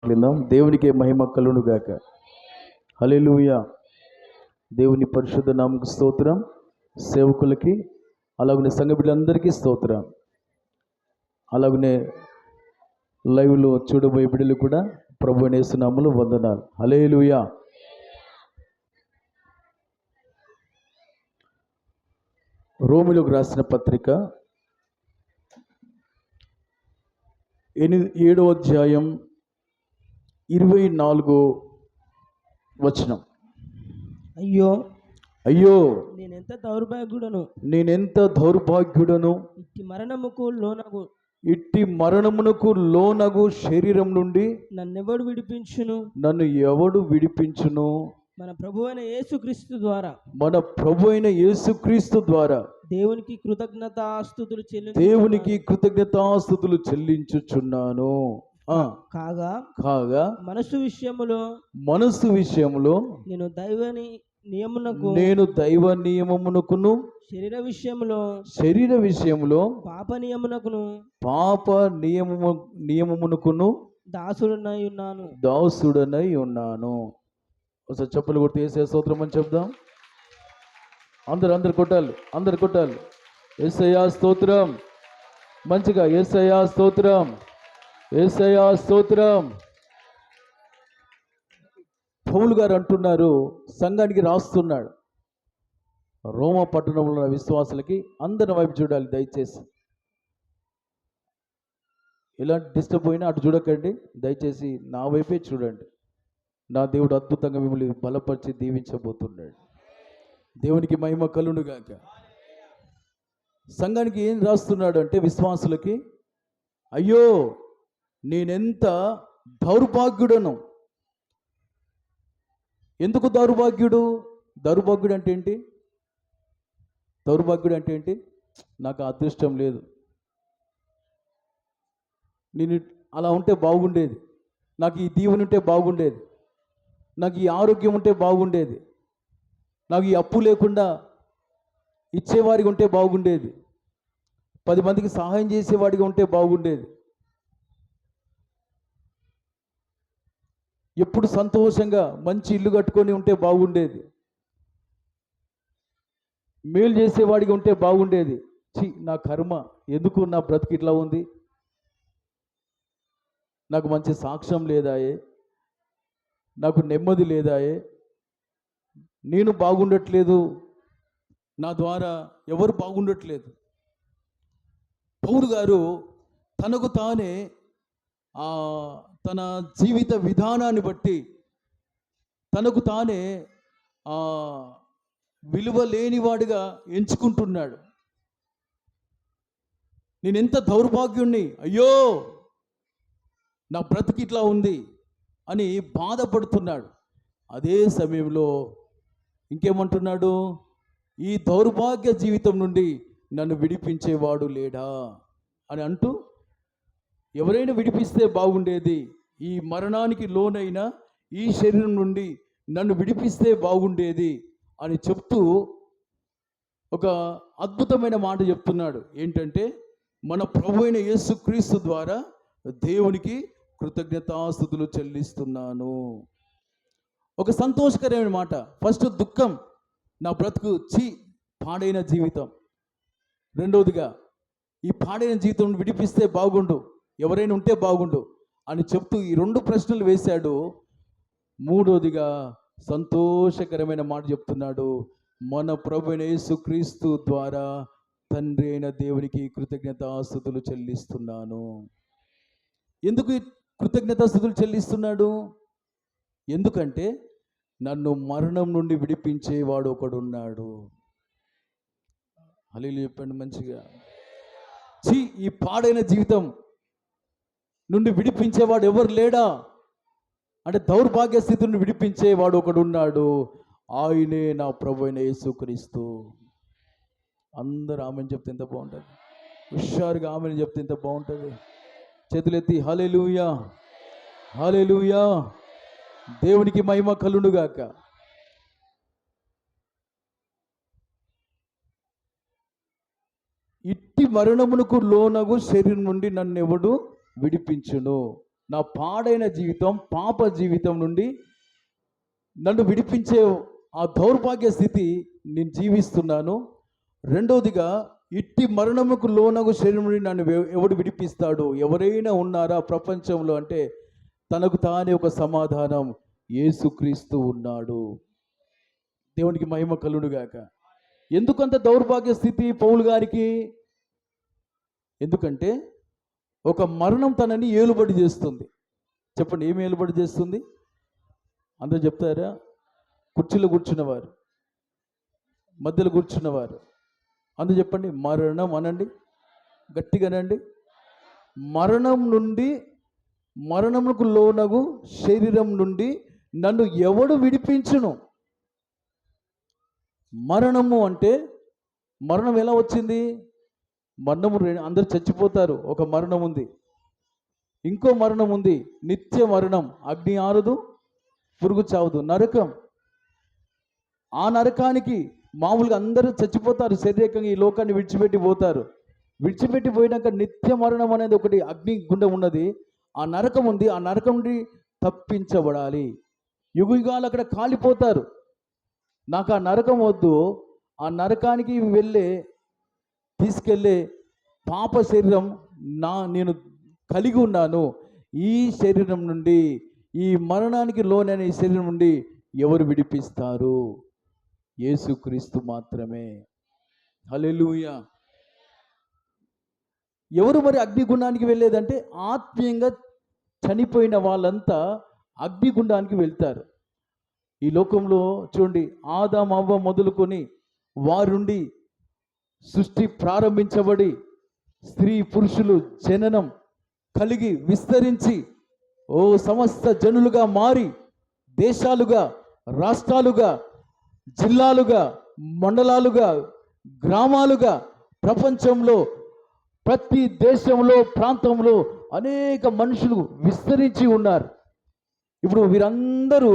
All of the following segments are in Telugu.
విందాం. దేవునికే మహిమ కలుగును గాక. హల్లెలూయా. దేవుని పరిశుద్ధ నామముకు స్తోత్రం. సేవకులకి అలాగనే సంఘ బిడ్డలందరికీ స్తోత్రం. అలాగనే లైవ్లో చూడబోయే బిడ్డలు కూడా ప్రభువైన యేసు నామములో వందనాలు. హల్లెలూయా. రోమిలోకి రాసిన పత్రిక 7వ అధ్యాయం 24వ వచనం. అయ్యో అయ్యో నేనెంత దౌర్భాగ్యుడను, ఇట్టి మరణమునకు లోనగు శరీరం నుండి నన్ను ఎవడు విడిపించును? మన ప్రభు అయిన యేసుక్రీస్తు ద్వారా దేవునికి కృతజ్ఞతాస్తుతులు చెల్లించుచున్నాను. కాగా మనసు విషయములో నేను దైవ నియమమునకును శరీర విషయములో పాప నియమమునకును దాసుడనై ఉన్నాను. ఒకసారి చెప్పులు కొట్టి యేసయ్య స్తోత్రం అని చెప్దాం. అందరు కొట్టాలి. యేసయ్య స్తోత్రం. మంచిగా యేసయ్య స్తోత్రం. పౌలు గారు అంటున్నారు, సంఘానికి రాస్తున్నాడు, రోమ పట్టణంలో ఉన్న విశ్వాసులకి అందరి వైపు చూడాలి దయచేసి. ఎలాంటి డిస్టర్బ్ అయినా అటు చూడకండి, దయచేసి నా వైపే చూడండి. నా దేవుడు అద్భుతంగా మిమ్మల్ని బలపరిచి దీవించబోతున్నాడు. దేవునికి మహిమ కలుగును గాక. సంఘానికి ఏం రాస్తున్నాడు అంటే, విశ్వాసులకి, అయ్యో నేనెంత దౌర్భాగ్యుడను. ఎందుకు దౌర్భాగ్యుడు అంటే ఏంటి? దౌర్భాగ్యుడు అంటే ఏంటి? నాకు అదృష్టం లేదు, నేను అలా ఉంటే బాగుండేది, నాకు ఈ దీవెన ఉంటే బాగుండేది, నాకు ఈ ఆరోగ్యం ఉంటే బాగుండేది, నాకు ఈ అప్పు లేకుండా ఇచ్చేవాడిగా ఉంటే బాగుండేది, 10 మందికి సహాయం చేసేవాడిగా ఉంటే బాగుండేది, ఎప్పుడు సంతోషంగా మంచి ఇల్లు కట్టుకొని ఉంటే బాగుండేది, మేలు చేసేవాడిగా ఉంటే బాగుండేది. నా కర్మ, ఎందుకు నా బ్రతికి ఇట్లా ఉంది, నాకు మంచి సాక్ష్యం లేదాయే, నాకు నెమ్మది లేదాయే, నేను బాగుండట్లేదు, నా ద్వారా ఎవరు బాగుండట్లేదు. పౌలు గారు తనకు తానే తన జీవిత విధానాన్ని బట్టి తనకు తానే విలువ లేనివాడిగా ఎంచుకుంటున్నాడు. నేనెంత దౌర్భాగ్యుణ్ణి, అయ్యో నా బ్రతికి ఇట్లా ఉంది అని బాధపడుతున్నాడు. అదే సమయంలో ఇంకేమంటున్నాడు? ఈ దౌర్భాగ్య జీవితం నుండి నన్ను విడిపించేవాడు లేడా అని అంటూ, ఎవరైనా విడిపిస్తే బాగుండేది, ఈ మరణానికి లోనైన ఈ శరీరం నుండి నన్ను విడిపిస్తే బాగుండేది అని చెప్తూ ఒక అద్భుతమైన మాట చెప్తున్నాడు. ఏంటంటే, మన ప్రభు అయిన యేసుక్రీస్తు ద్వారా దేవునికి కృతజ్ఞతాస్తుతులు చెల్లిస్తున్నాను. ఒక సంతోషకరమైన మాట. ఫస్ట్ దుఃఖం, నా బ్రతుకు పాడైన జీవితం. రెండవదిగా, ఈ పాడైన జీవితం విడిపిస్తే బాగుండు, ఎవరైనా ఉంటే బాగుండు అని చెప్తూ ఈ 2 ప్రశ్నలు వేశాడు. మూడోదిగా సంతోషకరమైన మాట చెప్తున్నాడు, మన ప్రభువైన యేసుక్రీస్తు ద్వారా తండ్రి అయిన దేవునికి కృతజ్ఞతాస్తుతులు చెల్లిస్తున్నాను. ఎందుకు కృతజ్ఞతాస్తుతులు చెల్లిస్తున్నాడు? ఎందుకంటే నన్ను మరణం నుండి విడిపించేవాడు ఒకడున్నాడు. హల్లెలూయా చెప్పండి మంచిగా. ఈ పాడైన జీవితం నుండి విడిపించేవాడు ఎవరు లేడా అంటే, దౌర్భాగ్య స్థితి నుండి విడిపించేవాడు ఒకడున్నాడు, ఆయనే నా ప్రభు అయిన యేసుక్రీస్తు. అందరూ ఆమెను చెప్తే ఎంత బాగుంటుంది, హుషారుగా ఆమెను చెప్తే ఎంత బాగుంటుంది. చేతులెత్తి హల్లెలూయా, హల్లెలూయా, దేవునికి మహిమ కలుగును గాక. ఇట్టి మరణమునకు లోనగు శరీరం నుండి నన్ను ఎవడు విడిపించును. నా పాడైన జీవితం, పాప జీవితం నుండి నన్ను విడిపించే ఆ దౌర్భాగ్య స్థితి నేను జీవిస్తున్నాను. రెండవదిగా, ఇట్టి మరణముకు లోనగు శరీరం నుండి నన్ను ఎవడు విడిపిస్తాడు? ఎవరైనా ఉన్నారా ప్రపంచంలో అంటే తనకు తానే ఒక సమాధానం, యేసుక్రీస్తు ఉన్నాడు. దేవునికి మహిమ కలుగునుగాక. ఎందుకంత దౌర్భాగ్య స్థితి పౌలు గారికి? ఎందుకంటే ఒక మరణం తనని ఏలుబడి చేస్తుంది. చెప్పండి, ఏమి ఏలుబడి చేస్తుంది? అందరూ చెప్తారా? కుర్చీలో కూర్చున్నవారు, మధ్యలో కూర్చున్నవారు అందరూ చెప్పండి, మరణం అనండి, గట్టిగానండి. మరణం నుండి, మరణముకు లోనగు శరీరం నుండి నన్ను ఎవడు విడిపించును? మరణము అంటే, మరణం ఎలా వచ్చింది? మరణము అందరు చచ్చిపోతారు, ఒక మరణం ఉంది. ఇంకో మరణం ఉంది, నిత్య మరణం. అగ్ని ఆరదు, పురుగు చావదు, నరకం. ఆ నరకానికి మామూలుగా అందరూ చచ్చిపోతారు, శారీరకంగా ఈ లోకాన్ని విడిచిపెట్టి పోతారు. విడిచిపెట్టి పోయినాక నిత్య మరణం అనేది ఒకటి అగ్ని గుండం ఉన్నది, ఆ నరకం ఉంది. ఆ నరకం నుండి తప్పించబడాలి. యుగాలు అక్కడ కాలిపోతారు. నాకు ఆ నరకం వద్దు. ఆ నరకానికి తీసుకెళ్ళే పాప శరీరం నేను కలిగి ఉన్నాను. ఈ శరీరం నుండి, ఈ మరణానికి లోనైన ఈ శరీరం నుండి ఎవరు విడిపిస్తారు? యేసుక్రీస్తు మాత్రమే. హల్లెలూయా. ఎవరు మరి అగ్నిగుండానికి వెళ్ళేదంటే, ఆత్మీయంగా చనిపోయిన వాళ్ళంతా అగ్నిగుండానికి వెళ్తారు. ఈ లోకంలో చూడండి, ఆదాం అవ్వ మొదలుకొని వారుండి సృష్టి ప్రారంభించబడి స్త్రీ పురుషులు జననం కలిగి విస్తరించి సమస్త జనులుగా మారి దేశాలుగా, రాష్ట్రాలుగా, జిల్లాలుగా, మండలాలుగా, గ్రామాలుగా, ప్రపంచంలో ప్రతి దేశంలో, ప్రాంతంలో అనేక మనుషులు విస్తరించి ఉన్నారు. ఇప్పుడు వీరందరూ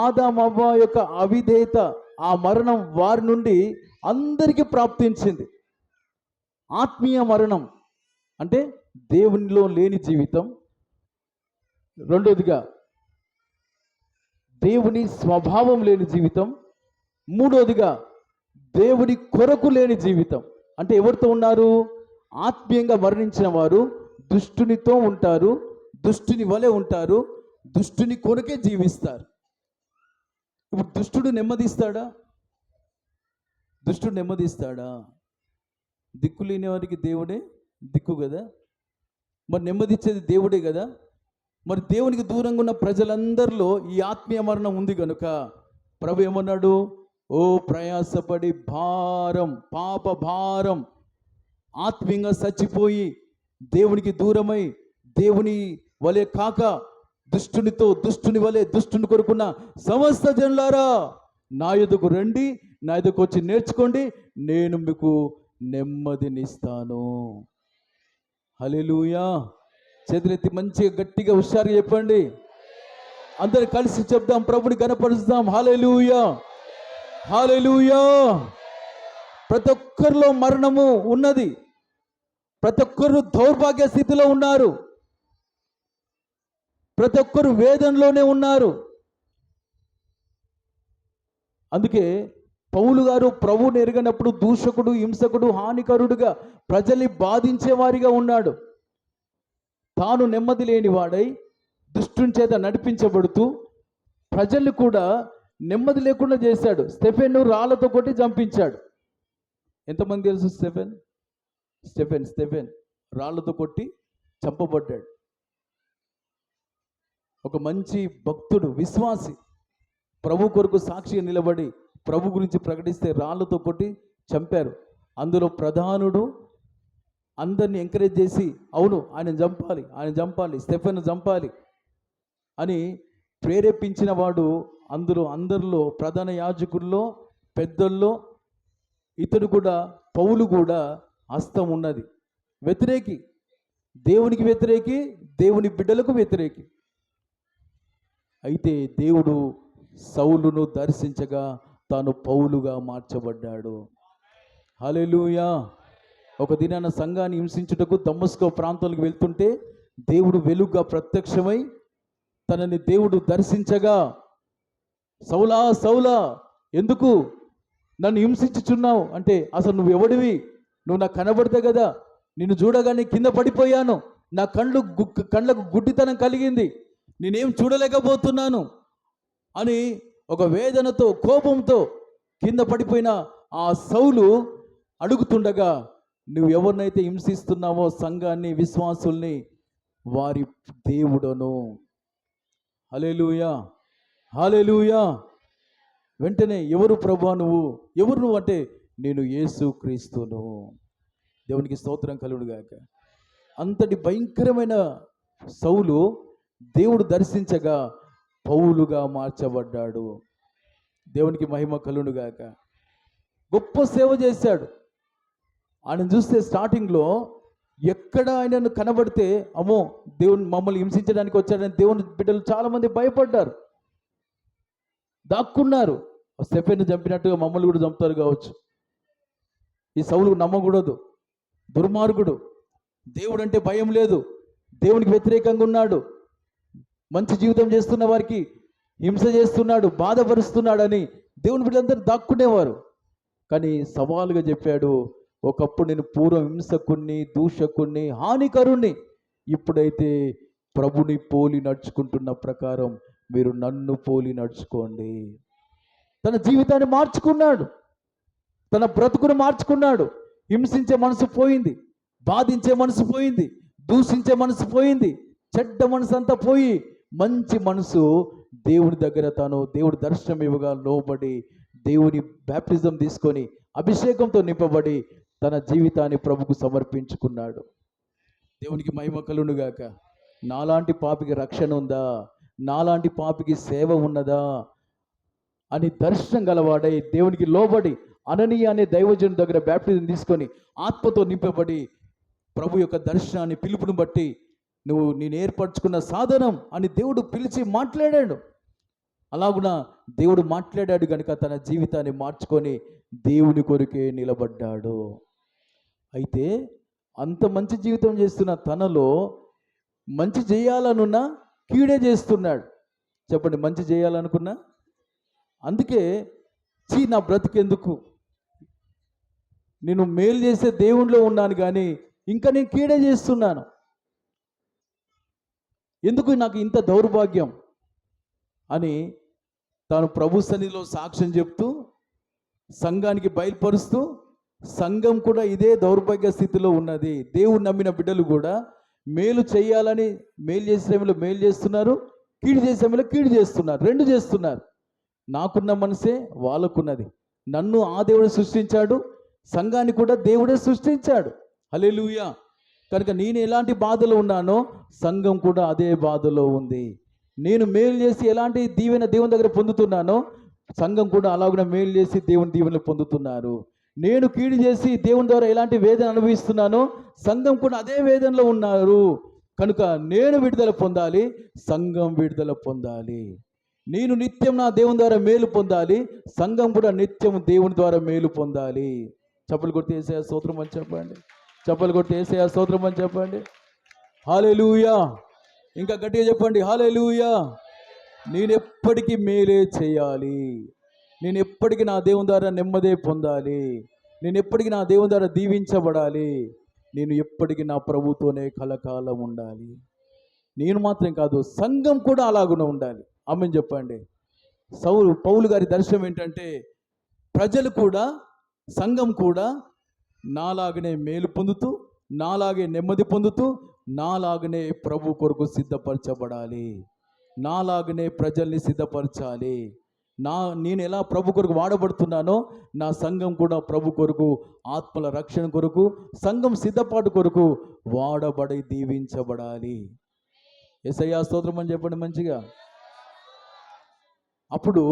ఆదాం అవ్వ యొక్క అవిధేయత, ఆ మరణం వారి నుండి అందరికీ ప్రాప్తించింది. ఆత్మీయ మరణం అంటే దేవునిలో లేని జీవితం. రెండోదిగా, దేవుని స్వభావం లేని జీవితం. మూడోదిగా, దేవుని కొరకు లేని జీవితం. అంటే ఎవరితో ఉన్నారు? ఆత్మీయంగా మరణించిన వారు దుష్టునితో ఉంటారు, దుష్టుని వలె ఉంటారు, దుష్టుని కొరకే జీవిస్తారు. ఇప్పుడు దుష్టుడు నెమ్మదిస్తాడా? దుష్టుడు నెమ్మదిస్తాడా? దిక్కు లేని వారికి దేవుడే దిక్కు కదా. మరి నెమ్మదిచ్చేది దేవుడే కదా. మరి దేవునికి దూరంగా ఉన్న ప్రజలందరిలో ఈ ఆత్మీయ మరణం ఉంది కనుక ప్రభు ఏమన్నాడు? ఓ ప్రయాసపడి భారం, పాప భారం, ఆత్మీయంగా చచ్చిపోయి దేవునికి దూరమై దేవుని వలె కాక దుష్టునితో, దుష్టుని వలె దుష్టుని కొరుకున్న సమస్త జనులారా, నా యొద్దకు రండి, నా యొద్దకు వచ్చి నేర్చుకోండి, నేను మీకు నెమ్మదినిస్తాను. హల్లెలూయా. చేతులెత్తి మంచిగా గట్టిగా హుషారుగా చెప్పండి. అందరు కలిసి చెప్దాం, ప్రభుని కనపరుస్తాం. హల్లెలూయా, హల్లెలూయా. ప్రతి ఒక్కరిలో మరణము ఉన్నది. ప్రతి ఒక్కరు దౌర్భాగ్య స్థితిలో ఉన్నారు. ప్రతి ఒక్కరు వేదనలోనే ఉన్నారు. అందుకే పౌలు గారు ప్రభువుని ఎరగనప్పుడు దూషకుడు, హింసకుడు, హానికరుడుగా ప్రజల్ని బాధించేవారిగా ఉన్నాడు. తాను నెమ్మది లేని వాడై దుష్టుని చేత నడిపించబడుతూ ప్రజల్ని కూడా నెమ్మది లేకుండా చేశాడు. స్టెఫెన్ను రాళ్లతో కొట్టి చంపించాడు. ఎంతమంది తెలుసు? స్టెఫెన్ రాళ్లతో కొట్టి చంపబడ్డాడు. ఒక మంచి భక్తుడు, విశ్వాసి, ప్రభు కొరకు సాక్షిగా నిలబడి ప్రభు గురించి ప్రకటిస్తే రాళ్లతో కొట్టి చంపారు. అందులో ప్రధానుడు అందరినీ ఎంకరేజ్ చేసి, అవును ఆయన చంపాలి, స్టెఫెన్ చంపాలి అని ప్రేరేపించిన వాడు అందరిలో ప్రధాన యాజకుల్లో, పెద్దల్లో ఇతడు కూడా, పౌలు కూడా హస్తం ఉన్నది. వ్యతిరేకి, దేవునికి వ్యతిరేకి, దేవుని బిడ్డలకు వ్యతిరేకి. అయితే దేవుడు సౌలును దర్శించగా తాను పౌలుగా మార్చబడ్డాడు. హల్లెలూయా. ఒక దినాన సంఘాన్ని హింసించుటకు దమస్కో ప్రాంతాలకు వెళ్తుంటే దేవుడు వెలుగుగా ప్రత్యక్షమై తనని దేవుడు దర్శించగా, సౌలా సౌలా ఎందుకు నన్ను హింసించుచున్నావు అంటే, అసలు నువ్వు ఎవడివి, నువ్వు నాకు కనబడితే కదా, నిన్ను చూడగానే కింద పడిపోయాను, నా కళ్ళకు గుడ్డితనం కలిగింది, నేనేం చూడలేకపోతున్నాను అని ఒక వేదనతో కోపంతో కింద పడిపోయిన ఆ సౌలు అడుగుతుండగా, నువ్వు ఎవరినైతే హింసిస్తున్నావో సంఘాన్ని, విశ్వాసుల్ని, వారి దేవుడను. హల్లెలూయా, హల్లెలూయా. వెంటనే ఎవరు ప్రభువా నువ్వు, ఎవరు నువ్వు అంటే, నేను యేసు క్రీస్తును. దేవునికి స్తోత్రం కలుగును గాక. అంతటి భయంకరమైన సౌలు దేవుడు దర్శించగా పౌలుగా మార్చబడ్డాడు. దేవునికి మహిమ కలుగును గాక. గొప్ప సేవ చేశాడు. ఆయన చూస్తే స్టార్టింగ్లో ఎక్కడ ఆయనను కనబడితే, అమ్మో దేవుని మమ్మల్ని హింసించడానికి వచ్చాడని దేవుని బిడ్డలు చాలామంది భయపడ్డారు, దాక్కున్నారు. స్టెఫెన్ను చంపినట్టుగా మమ్మల్ని కూడా చంపుతారు కావచ్చు. ఈ సౌలు నమ్మకూడదు, దుర్మార్గుడు, దేవుడు అంటే భయం లేదు, దేవునికి వ్యతిరేకంగా ఉన్నాడు, మంచి జీవితం చేస్తున్న వారికి హింస చేస్తున్నాడు, బాధపరుస్తున్నాడని దేవుని బిడ్డలందరూ దాక్కునేవారు. కానీ సవాలుగా చెప్పాడు, ఒకప్పుడు నేను పూర్వం హింసకుణ్ణి, దూషకుణ్ణి, హానికరుణ్ణి, ఇప్పుడైతే ప్రభుని పోలి నడుచుకుంటున్న ప్రకారం మీరు నన్ను పోలి నడుచుకోండి. తన జీవితాన్ని మార్చుకున్నాడు, తన బ్రతుకును మార్చుకున్నాడు. హింసించే మనసు పోయింది, బాధించే మనసు పోయింది, దూషించే మనసు పోయింది, చెడ్డ మనసు అంతా పోయి మంచి మనసు దేవుని దగ్గర తాను దేవుడి దర్శనం ఇవ్వగా లోబడి, దేవుని బ్యాప్టిజం తీసుకొని అభిషేకంతో నింపబడి తన జీవితాన్ని ప్రభుకు సమర్పించుకున్నాడు. దేవునికి మహిమ కలుగును గాక. నాలాంటి పాపికి రక్షణ ఉందా, నాలాంటి పాపికి సేవ ఉన్నదా అని దర్శనం గలవాడై దేవునికి లోబడి అననీయ అనే దైవజనుడి దగ్గర బ్యాప్టిజం తీసుకొని ఆత్మతో నింపబడి ప్రభు యొక్క దర్శనాన్ని, పిలుపుని బట్టి నువ్వు నేను ఏర్పరచుకున్న సాధనం అని దేవుడు పిలిచి మాట్లాడాడు. అలాగున దేవుడు మాట్లాడాడు కనుక తన జీవితాన్ని మార్చుకొని దేవుని కొరకే నిలబడ్డాడు. అయితే అంత మంచి జీవితం చేస్తున్న తనలో మంచి చేయాలనున్నా కీడే చేస్తున్నాడు. చెప్పండి, మంచి చేయాలనుకున్నా, అందుకే నా బ్రతికెందుకు, నేను మేలు చేసే దేవునిలో ఉన్నాను కానీ ఇంకా నేను కీడే చేస్తున్నాను, ఎందుకు నాకు ఇంత దౌర్భాగ్యం అని తాను ప్రభు సన్నిధిలో సాక్ష్యం చెప్తూ సంఘానికి బయలుపరుస్తూ, సంఘం కూడా ఇదే దౌర్భాగ్య స్థితిలో ఉన్నది. దేవుడు నమ్మిన బిడ్డలు కూడా మేలు చేయాలని మేలు చేసే సమయంలో మేలు చేస్తున్నారు, కీడు చేసే సమయంలో కీడు చేస్తున్నారు, రెండు చేస్తున్నారు. నాకున్న మనసే వాళ్ళకున్నది. నన్ను ఆ దేవుడు సృష్టించాడు, సంఘాన్ని కూడా దేవుడే సృష్టించాడు. హల్లెలూయా. కనుక నేను ఎలాంటి బాధలో ఉన్నానో సంఘం కూడా అదే బాధలో ఉంది. నేను మేలు చేసి ఎలాంటి దీవెన దేవుని దగ్గర పొందుతున్నానో సంఘం కూడా అలాగున మేలు చేసి దేవుని దీవెనలు పొందుతున్నారు. నేను కీడు చేసి దేవుని ద్వారా ఎలాంటి వేదన అనుభవిస్తున్నానో సంఘం కూడా అదే వేదనలో ఉన్నారు. కనుక నేను విడుదల పొందాలి, సంఘం విడుదల పొందాలి. నేను నిత్యం నా దేవుని ద్వారా మేలు పొందాలి, సంఘం కూడా నిత్యం దేవుని ద్వారా మేలు పొందాలి. చప్పలు కొట్టి యేసయ్య స్తోత్రం అని చెప్పండి. చప్పలు కొట్టి యేసయ్య స్తోత్రం అని చెప్పండి. హల్లెలూయా. ఇంకా గట్టిగా చెప్పండి, హల్లెలూయా. నేను ఎప్పటికీ మేలే చేయాలి, నేను ఎప్పటికీ నా దేవుని ద్వారా నెమ్మదే పొందాలి, నేను ఎప్పటికీ నా దేవుని ద్వారా దీవించబడాలి, నేను ఎప్పటికీ నా ప్రభుతోనే కలకాలం ఉండాలి. నేను మాత్రం కాదు, సంఘం కూడా అలాగునే ఉండాలి. ఆమేన్ చెప్పండి. పౌలు గారి దర్శనం ఏంటంటే, ప్రజలు కూడా సంఘం కూడా నాలాగనే మేలు పొందుతూ, నాలాగే నెమ్మది పొందుతూ, నాలాగనే ప్రభు కొరకు సిద్ధపరచబడాలి, నాలాగనే ప్రజల్ని సిద్ధపరచాలి. నేను ఎలా ప్రభు కొరకు వాడబడుతున్నానో నా సంఘం కూడా ప్రభు కొరకు, ఆత్మల రక్షణ కొరకు, సంఘం సిద్ధపాటు కొరకు వాడబడి దీవించబడాలి. యేసయ్య స్తోత్రం అని చెప్పండి మంచిగా. అప్పుడు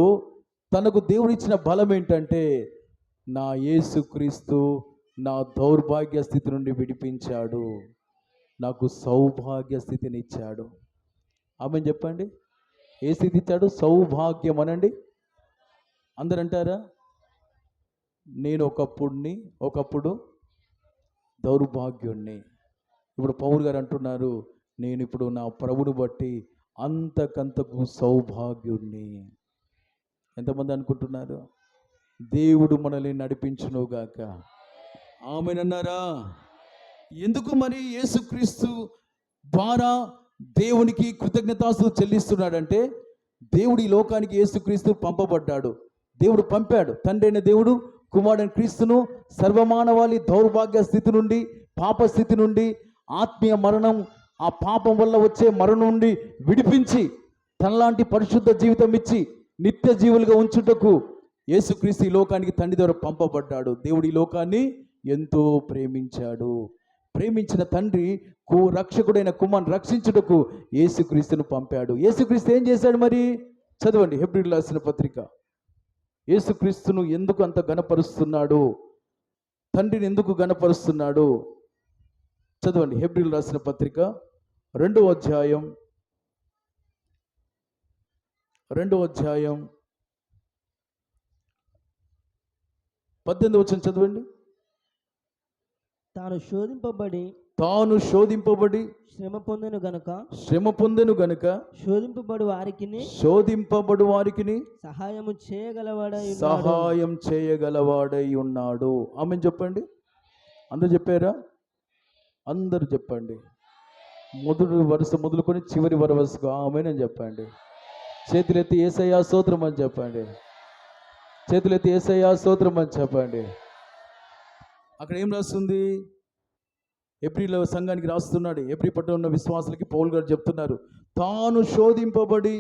తనకు దేవుడు ఇచ్చిన బలం ఏంటంటే, నా యేసుక్రీస్తు నా దౌర్భాగ్య స్థితి నుండి విడిపించాడు, నాకు సౌభాగ్య స్థితిని ఇచ్చాడు. ఆమేన్ చెప్పండి. ఏ స్థితి ఇచ్చాడు? సౌభాగ్యం అనండి. అందరు అంటారా? నేను ఒకప్పుడు దౌర్భాగ్యుణ్ణి. ఇప్పుడు పౌలు గారు అంటున్నారు, నేను ఇప్పుడు నా ప్రభుని బట్టి అంతకంతకు సౌభాగ్యుణ్ణి. ఎంతమంది అనుకుంటున్నారు? దేవుడు మనల్ని నడిపించునుగాక. ఆమేనన్నారా? ఎందుకు మరి యేసుక్రీస్తు ద్వారా దేవునికి కృతజ్ఞతాస్తులు చెల్లిస్తున్నాడంటే, దేవుడు ఈ లోకానికి యేసుక్రీస్తు పంపబడ్డాడు. దేవుడు పంపాడు. తండ్రి అయిన దేవుడు కుమారుడైన క్రీస్తును సర్వమానవాళి దౌర్భాగ్య స్థితి నుండి, పాప స్థితి నుండి, ఆత్మీయ మరణం, ఆ పాపం వల్ల వచ్చే మరణం నుండి విడిపించి తనలాంటి పరిశుద్ధ జీవితం ఇచ్చి నిత్య జీవులుగా ఉంచుటకు యేసుక్రీస్తు ఈ లోకానికి తండ్రి ద్వారా పంపబడ్డాడు. దేవుడు ఈ లోకాన్ని ఎంతో ప్రేమించాడు. ప్రేమించిన తండ్రి రక్షకుడైన కుమారుని రక్షించుటకు యేసుక్రీస్తును పంపాడు. యేసుక్రీస్తు ఏం చేశాడు మరి? చదవండి హెబ్రీయులకు రాసిన పత్రిక. యేసుక్రీస్తును ఎందుకు అంత ఘనపరుస్తున్నాడు? తండ్రిని ఎందుకు ఘనపరుస్తున్నాడు? చదవండి హెబ్రీయులకు రాసిన పత్రిక 2వ అధ్యాయం 18వ వచనం చదవండి. తాను శోధింపబడి శ్రమ పొందెను గనుక శోధింపబడు వారికి సహాయం చేయగలవాడై ఉన్నాడు. ఆమె చెప్పండి. అందరూ చెప్పారా? అందరూ చెప్పండి. మొదటి వరుస మొదలుకొని చివరి వరుసకు ఆమేనని చెప్పండి. చేతులెత్తి యేసయ్యా స్తోత్రం అని చెప్పండి. చేతులెత్తి యేసయ్యా స్తోత్రం అని చెప్పండి. అక్కడ ఏం రాస్తుంది? ఎబ్రీల సంఘానికి రాస్తున్నాడు. ఎబ్రీ పట్టణంలో ఉన్న విశ్వాసులకి పౌలు గారు చెప్తున్నారు, తాను శోధింపబడి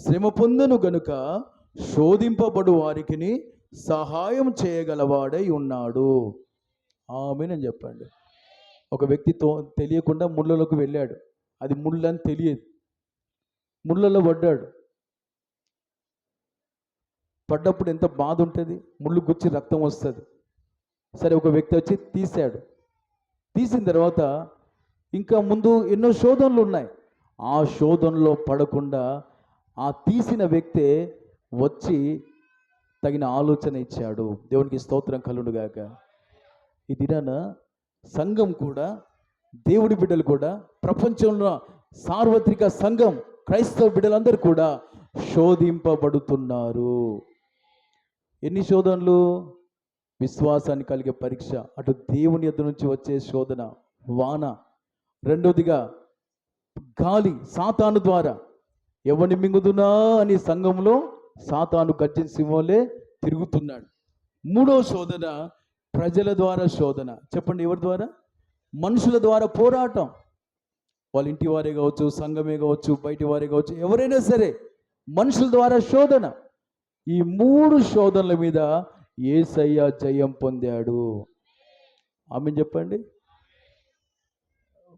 శ్రమ పొందెను గనుక శోధింపబడు వారికి సహాయం చేయగలవాడై ఉన్నాడు. ఆమేనని చెప్పండి. ఒక వ్యక్తితో తెలియకుండా ముళ్ళలోకి వెళ్ళాడు. అది ముళ్ళని తెలియదు. ముళ్ళలో పడ్డాడు. పడ్డప్పుడు ఎంత బాధ ఉంటుంది. ముళ్ళు గుచ్చి రక్తం వస్తుంది. సరే, ఒక వ్యక్తి వచ్చి తీశాడు. తీసిన తర్వాత ఇంకా ముందు ఎన్నో శోధనలు ఉన్నాయి. ఆ శోధనలో పడకుండా ఆ తీసిన వ్యక్తే వచ్చి తగిన ఆలోచన ఇచ్చాడు. దేవునికి స్తోత్రం కలుగునుగాక. ఈ దినాన సంఘం కూడా, దేవుడి బిడ్డలు కూడా, ప్రపంచంలో సార్వత్రిక సంఘం క్రైస్తవ బిడ్డలందరూ కూడా శోధింపబడుతున్నారు. ఎన్ని శోధనలు? విశ్వాసాన్ని కలిగే పరీక్ష, అటు దేవుని యొద్ద నుంచి వచ్చే శోధన, వాన. రెండోదిగా గాలి, సాతాను ద్వారా ఎవరిని మింగుదునా అని సంఘంలో సాతాను గర్జన సింహంలే తిరుగుతున్నాడు. మూడో శోధన ప్రజల ద్వారా శోధన. చెప్పండి, ఎవరి ద్వారా? మనుషుల ద్వారా పోరాటం. వాళ్ళ ఇంటి వారే కావచ్చు, సంఘమే కావచ్చు, బయటి వారే కావచ్చు, ఎవరైనా సరే మనుషుల ద్వారా శోధన. ఈ మూడు శోధనల మీద యేసయ్య జయం పొందాడు. ఆమేన్ చెప్పండి.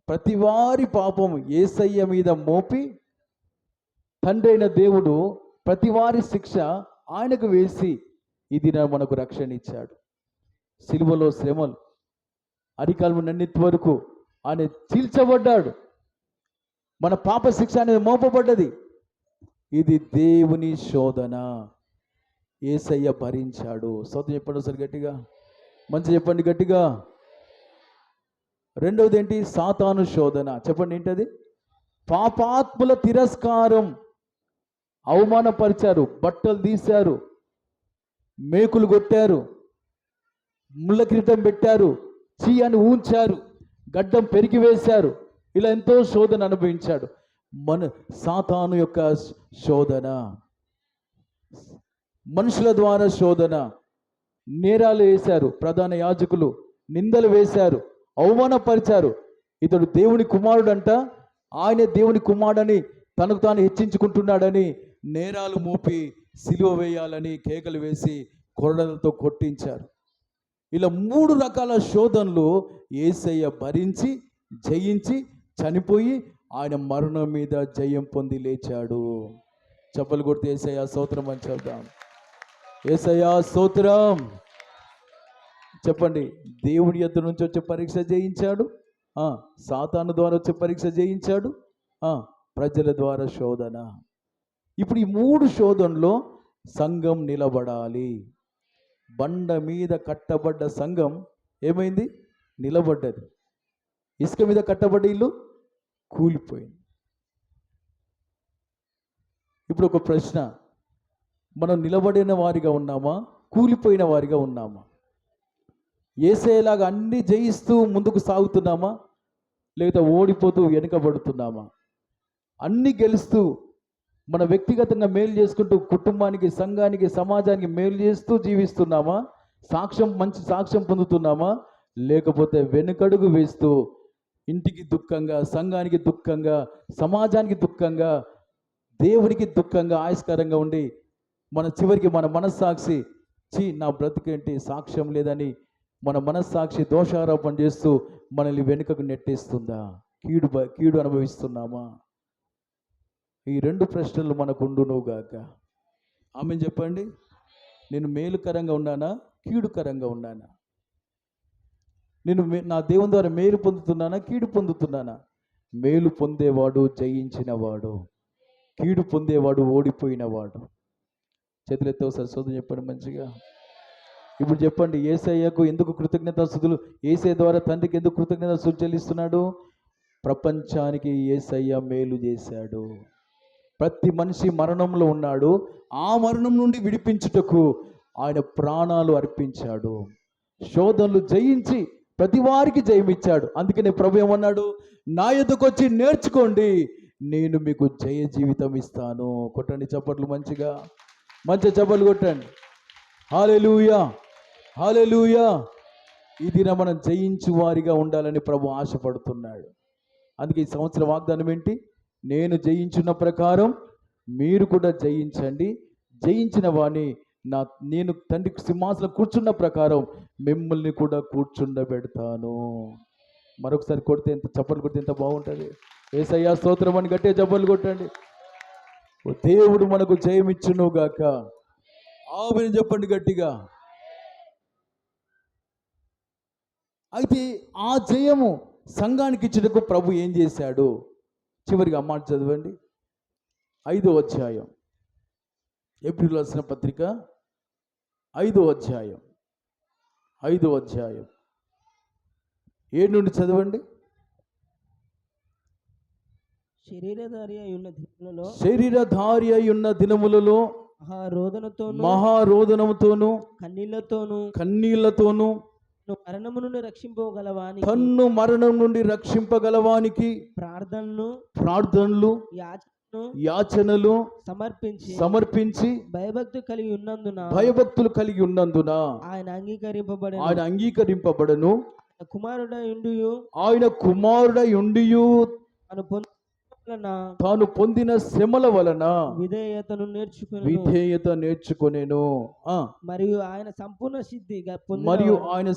ప్రతి వారి పాపం యేసయ్య మీద మోపి తండ్రి అయిన దేవుడు ప్రతి వారి శిక్ష ఆయనకు వేసి ఇది మనకు రక్షణ ఇచ్చాడు. సిలువలో శ్రమలు, అరికాలు నన్నిటి వరకు ఆయన చీల్చబడ్డాడు. మన పాప శిక్ష అనేది మోపబడ్డది. ఇది దేవుని శోధన. యేసయ్య భరించాడు. స్తోత్రం చెప్పండి ఒకసారి గట్టిగా, మంచి చెప్పండి గట్టిగా. రెండవది ఏంటి? సాతాను శోధన. చెప్పండి, ఏంటది? పాపాత్ముల తిరస్కారం. అవమానపరిచారు, బట్టలు తీశారు, మేకులు కొట్టారు, ముళ్ళ కిరీటం పెట్టారు, చీ అని ఊంచారు, గడ్డం పెరిగి వేశారు. ఇలా ఎంతో శోధన అనుభవించాడు. సాతాను యొక్క శోధన. మనుషుల ద్వారా శోధన. నేరాలు వేశారు, ప్రధాన యాజకులు నిందలు వేశారు, అవమానపరిచారు. ఇతడు దేవుని కుమారుడంట, ఆయన దేవుని కుమారుడని తనకు తాను హెచ్చించుకుంటున్నాడని నేరాలు మోపి సిలువ వేయాలని కేకలు వేసి కొరడలతో కొట్టించారు. ఇలా మూడు రకాల శోధనలు యేసయ్య భరించి జయించి చనిపోయి ఆయన మరణం మీద జయం పొంది లేచాడు. చప్పలు కొడితే యేసయ్య స్తోత్రం అని చెప్దాం. యేసయ్య స్తోత్రం చెప్పండి. దేవుడి యొద్ద నుంచి వచ్చే పరీక్ష జయించాడు, సాతాను ద్వారా వచ్చే పరీక్ష జయించాడు, ప్రజల ద్వారా శోధన. ఇప్పుడు ఈ మూడు శోధనలో సంఘం నిలబడాలి. బండ మీద కట్టబడ్డ సంఘం ఏమైంది? నిలబడ్డది. ఇసుక మీద కట్టబడ్డ ఇల్లు కూలిపోయింది. ఇప్పుడు ఒక ప్రశ్న, మనం నిలబడిన వారిగా ఉన్నామా, కూలిపోయిన వారిగా ఉన్నామా? యేసేలాగా అన్ని జయిస్తూ ముందుకు సాగుతున్నామా, లేదా ఓడిపోతూ వెనుకబడుతున్నామా? అన్ని గెలుస్తూ మన వ్యక్తిగతంగా మేలు చేసుకుంటూ కుటుంబానికి, సంఘానికి, సమాజానికి మేలు చేస్తూ జీవిస్తున్నామా? మంచి సాక్ష్యం పొందుతున్నామా? లేకపోతే వెనుకడుగు వేస్తూ ఇంటికి దుఃఖంగా, సంఘానికి దుఃఖంగా, సమాజానికి దుఃఖంగా, దేవునికి దుఃఖంగా, ఆయస్కరంగా ఉండి చివరికి మన మనస్సాక్షి నా బ్రతికేంటి, సాక్ష్యం లేదని మన మనస్సాక్షి దోషారోపణ చేస్తూ మనల్ని వెనుకకు నెట్టేస్తుందా? కీడు అనుభవిస్తున్నామా? ఈ 2 ప్రశ్నలు మనకు ఉండునుగాక. ఆమె చెప్పండి. నేను మేలుకరంగా ఉన్నానా, కీడుకరంగా ఉన్నానా? నేను నా దేవుని ద్వారా మేలు పొందుతున్నానా, కీడు పొందుతున్నానా? మేలు పొందేవాడు జయించినవాడు, కీడు పొందేవాడు ఓడిపోయినవాడు. చేతులెత్తి ఒకసారి శోధన చెప్పండి మంచిగా. ఇప్పుడు చెప్పండి, యేసయ్యకు ఎందుకు కృతజ్ఞతాస్తుతులు, యేసయ్య ద్వారా తండ్రికి ఎందుకు కృతజ్ఞతాస్తుతులు చెల్లిస్తున్నాడు? ప్రపంచానికి యేసయ్య మేలు చేశాడు. ప్రతి మనిషి మరణంలో ఉన్నాడు, ఆ మరణం నుండి విడిపించుటకు ఆయన ప్రాణాలు అర్పించాడు. శోధనలు జయించి ప్రతి వారికి జయమిచ్చాడు. అందుకనే ప్రభు ఏమన్నాడు? నా యొద్దకు వచ్చి నేర్చుకోండి, నేను మీకు జయ జీవితం ఇస్తాను. కొట్టండి చప్పట్లు, మంచిగా చప్పట్లు కొట్టండి. హల్లెలూయా, హల్లెలూయా. ఈ దిన మనం జయించు వారిగా ఉండాలని ప్రభు ఆశపడుతున్నాడు. అందుకే ఈ సంవత్సర వాగ్దానం ఏంటి? నేను జయించిన ప్రకారం మీరు కూడా జయించండి, జయించిన వాణ్ణి నేను తండ్రి సింహాసనం కూర్చున్న ప్రకారం మిమ్మల్ని కూడా కూర్చుండబెడతాను. మరొకసారి కొడితే చప్పట్లు కొడితే ఎంత బాగుంటుంది. యేసయ్యా స్తోత్రం అని గట్టిగా చప్పట్లు కొట్టండి. దేవుడు మనకు జయమిచ్చును గాక. ఆమేన్ చెప్పండి గట్టిగా. అయితే ఆ జయము సంఘానికి ఇచ్చుటకు ప్రభు ఏం చేశాడు? చివరిగా మాట చదవండి. 5వ అధ్యాయం, ఏప్రిల్ రాసిన పత్రిక 5వ అధ్యాయం 7 నుండి చదవండి. శరీరధారి అయి ఉన్న దినములలో మహారోదనముతోను కన్నీళ్లతోను మరణము నుండి రక్షింపగలవానికి, తన్ను మరణం నుండి రక్షింపగలవానికి ప్రార్థనలు యాచనలు సమర్పించి భయభక్తులు కలిగి ఉన్నందున ఆయన అంగీకరింపబడను. ఆయన కుమారుడై ఉండియు తాను పొందిన శ్రమల వలన విధేయత నేర్చుకొనెను. మరియు ఆయన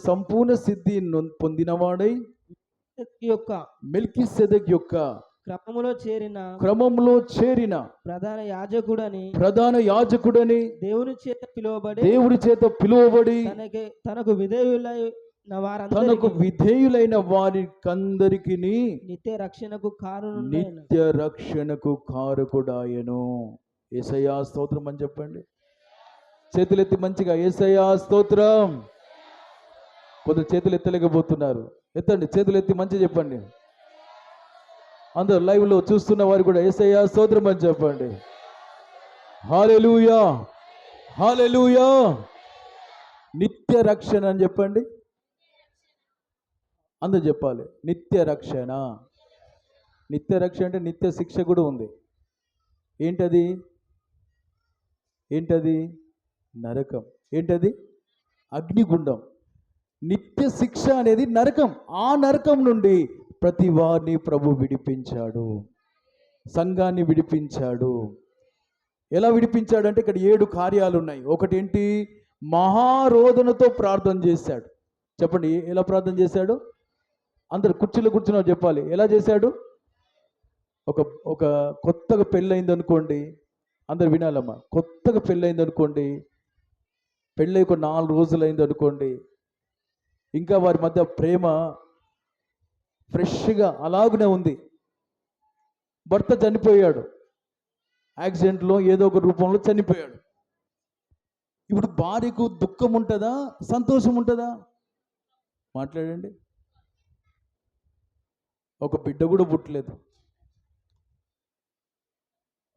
సంపూర్ణ సిద్ధి పొందినవాడై మెల్కీసెదెకు యొక్క క్రమములో చేరిన ప్రధాన యాజకుడని దేవుడి చేత పిలువబడి తనకు విధేయులైన వారికందరికి నిత్య రక్షణకు కారకుడాయను. యేసయ్యా స్తోత్రం అని చెప్పండి. చేతులెత్తి మంచిగా యేసయ్యా స్తోత్రం. కొందరు చేతులు ఎత్తలేకపోతున్నారు, ఎత్తండి. చేతులెత్తి మంచిగా చెప్పండి. అందరు లైవ్ లో చూస్తున్న వారు కూడా యేసయ్యా స్తోత్రం అని చెప్పండి. హల్లెలూయా, హల్లెలూయా. నిత్య రక్షణ అని చెప్పండి. అందరు చెప్పాలి, నిత్య రక్షణ. నిత్య రక్షణ అంటే నిత్య శిక్ష కూడా ఉంది. ఏంటది? నరకం. ఏంటది? అగ్నిగుండం. నిత్య శిక్ష అనేది నరకం. ఆ నరకం నుండి ప్రతి వారిని ప్రభు విడిపించాడు, సంఘాన్ని విడిపించాడు. ఎలా విడిపించాడు అంటే ఇక్కడ 7 కార్యాలు ఉన్నాయి. ఒకటి ఏంటి? మహారోదనతో ప్రార్థన చేశాడు. చెప్పండి, ఎలా ప్రార్థన చేశాడు? అందరు కుర్చీలో కూర్చున్నా చెప్పాలి. ఎలా చేశాడు? ఒక కొత్తగా పెళ్ళయింది అనుకోండి, అందరు వినాలమ్మా. కొత్తగా పెళ్ళయింది అనుకోండి, పెళ్ళై ఒక 4 రోజులైంది అనుకోండి, ఇంకా వారి మధ్య ప్రేమ ఫ్రెష్గా అలాగనే ఉంది. భర్త చనిపోయాడు, యాక్సిడెంట్లో ఏదో ఒక రూపంలో చనిపోయాడు. ఇప్పుడు భార్యకు దుఃఖం ఉంటుందా, సంతోషం ఉంటుందా? మాట్లాడండి. ఒక బిడ్డ కూడా పుట్టలేదు,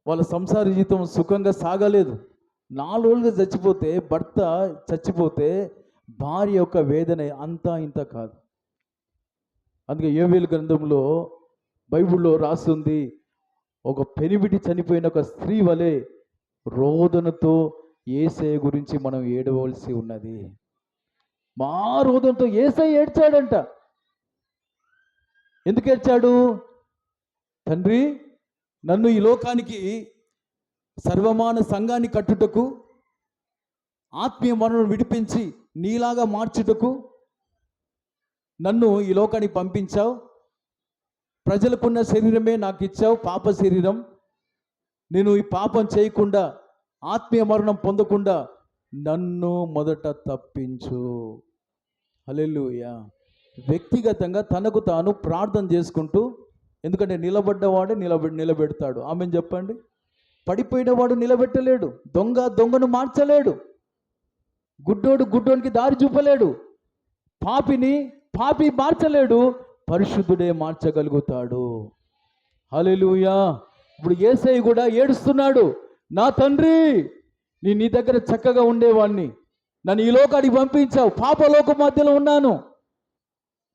వాళ్ళ సంసార జీవితం సుఖంగా సాగలేదు. 4 రోజులుగా చచ్చిపోతే, భర్త చచ్చిపోతే భార్య యొక్క వేదన అంతా ఇంత కాదు. అందుకే యోవేలు గ్రంథంలో బైబిల్లో రాస్తుంది, ఒక పెనిమిటి చనిపోయిన ఒక స్త్రీ వలె రోదనతో యేసయ్య గురించి మనం ఏడవలసి ఉన్నది. మా రోదనతో యేసయ్య ఏడ్చాడంట. ఎందుకు ఏడ్చాడు? తండ్రి, నన్ను ఈ లోకానికి సర్వమాన సంఘాన్ని కట్టుటకు, ఆత్మీయ మరణం విడిపించి నీలాగా మార్చుటకు నన్ను ఈ లోకానికి పంపించావు. ప్రజలకున్న శరీరమే నాకు ఇచ్చావు, పాప శరీరం. నేను ఈ పాపం చేయకుండా, ఆత్మీయ మరణం పొందకుండా నన్ను మొదట తప్పించు. హల్లెలూయా. వ్యక్తిగతంగా తనకు తాను ప్రార్థన చేసుకుంటూ, ఎందుకంటే నిలబడ్డవాడే నిలబెడతాడు. ఆమెను చెప్పండి. పడిపోయిన వాడు నిలబెట్టలేడు, దొంగను మార్చలేడు, గుడ్డోనికి దారి చూపలేడు, పాపి మార్చలేడు, పరిశుద్ధుడే మార్చగలుగుతాడు. హల్లెలూయా. ఇప్పుడు యేసయ్య కూడా ఏడుస్తున్నాడు, నా తండ్రి, నీ దగ్గర చక్కగా ఉండేవాడిని, నన్ను ఈ లోకానికి పంపించావు, పాపలోకం మధ్యలో ఉన్నాను,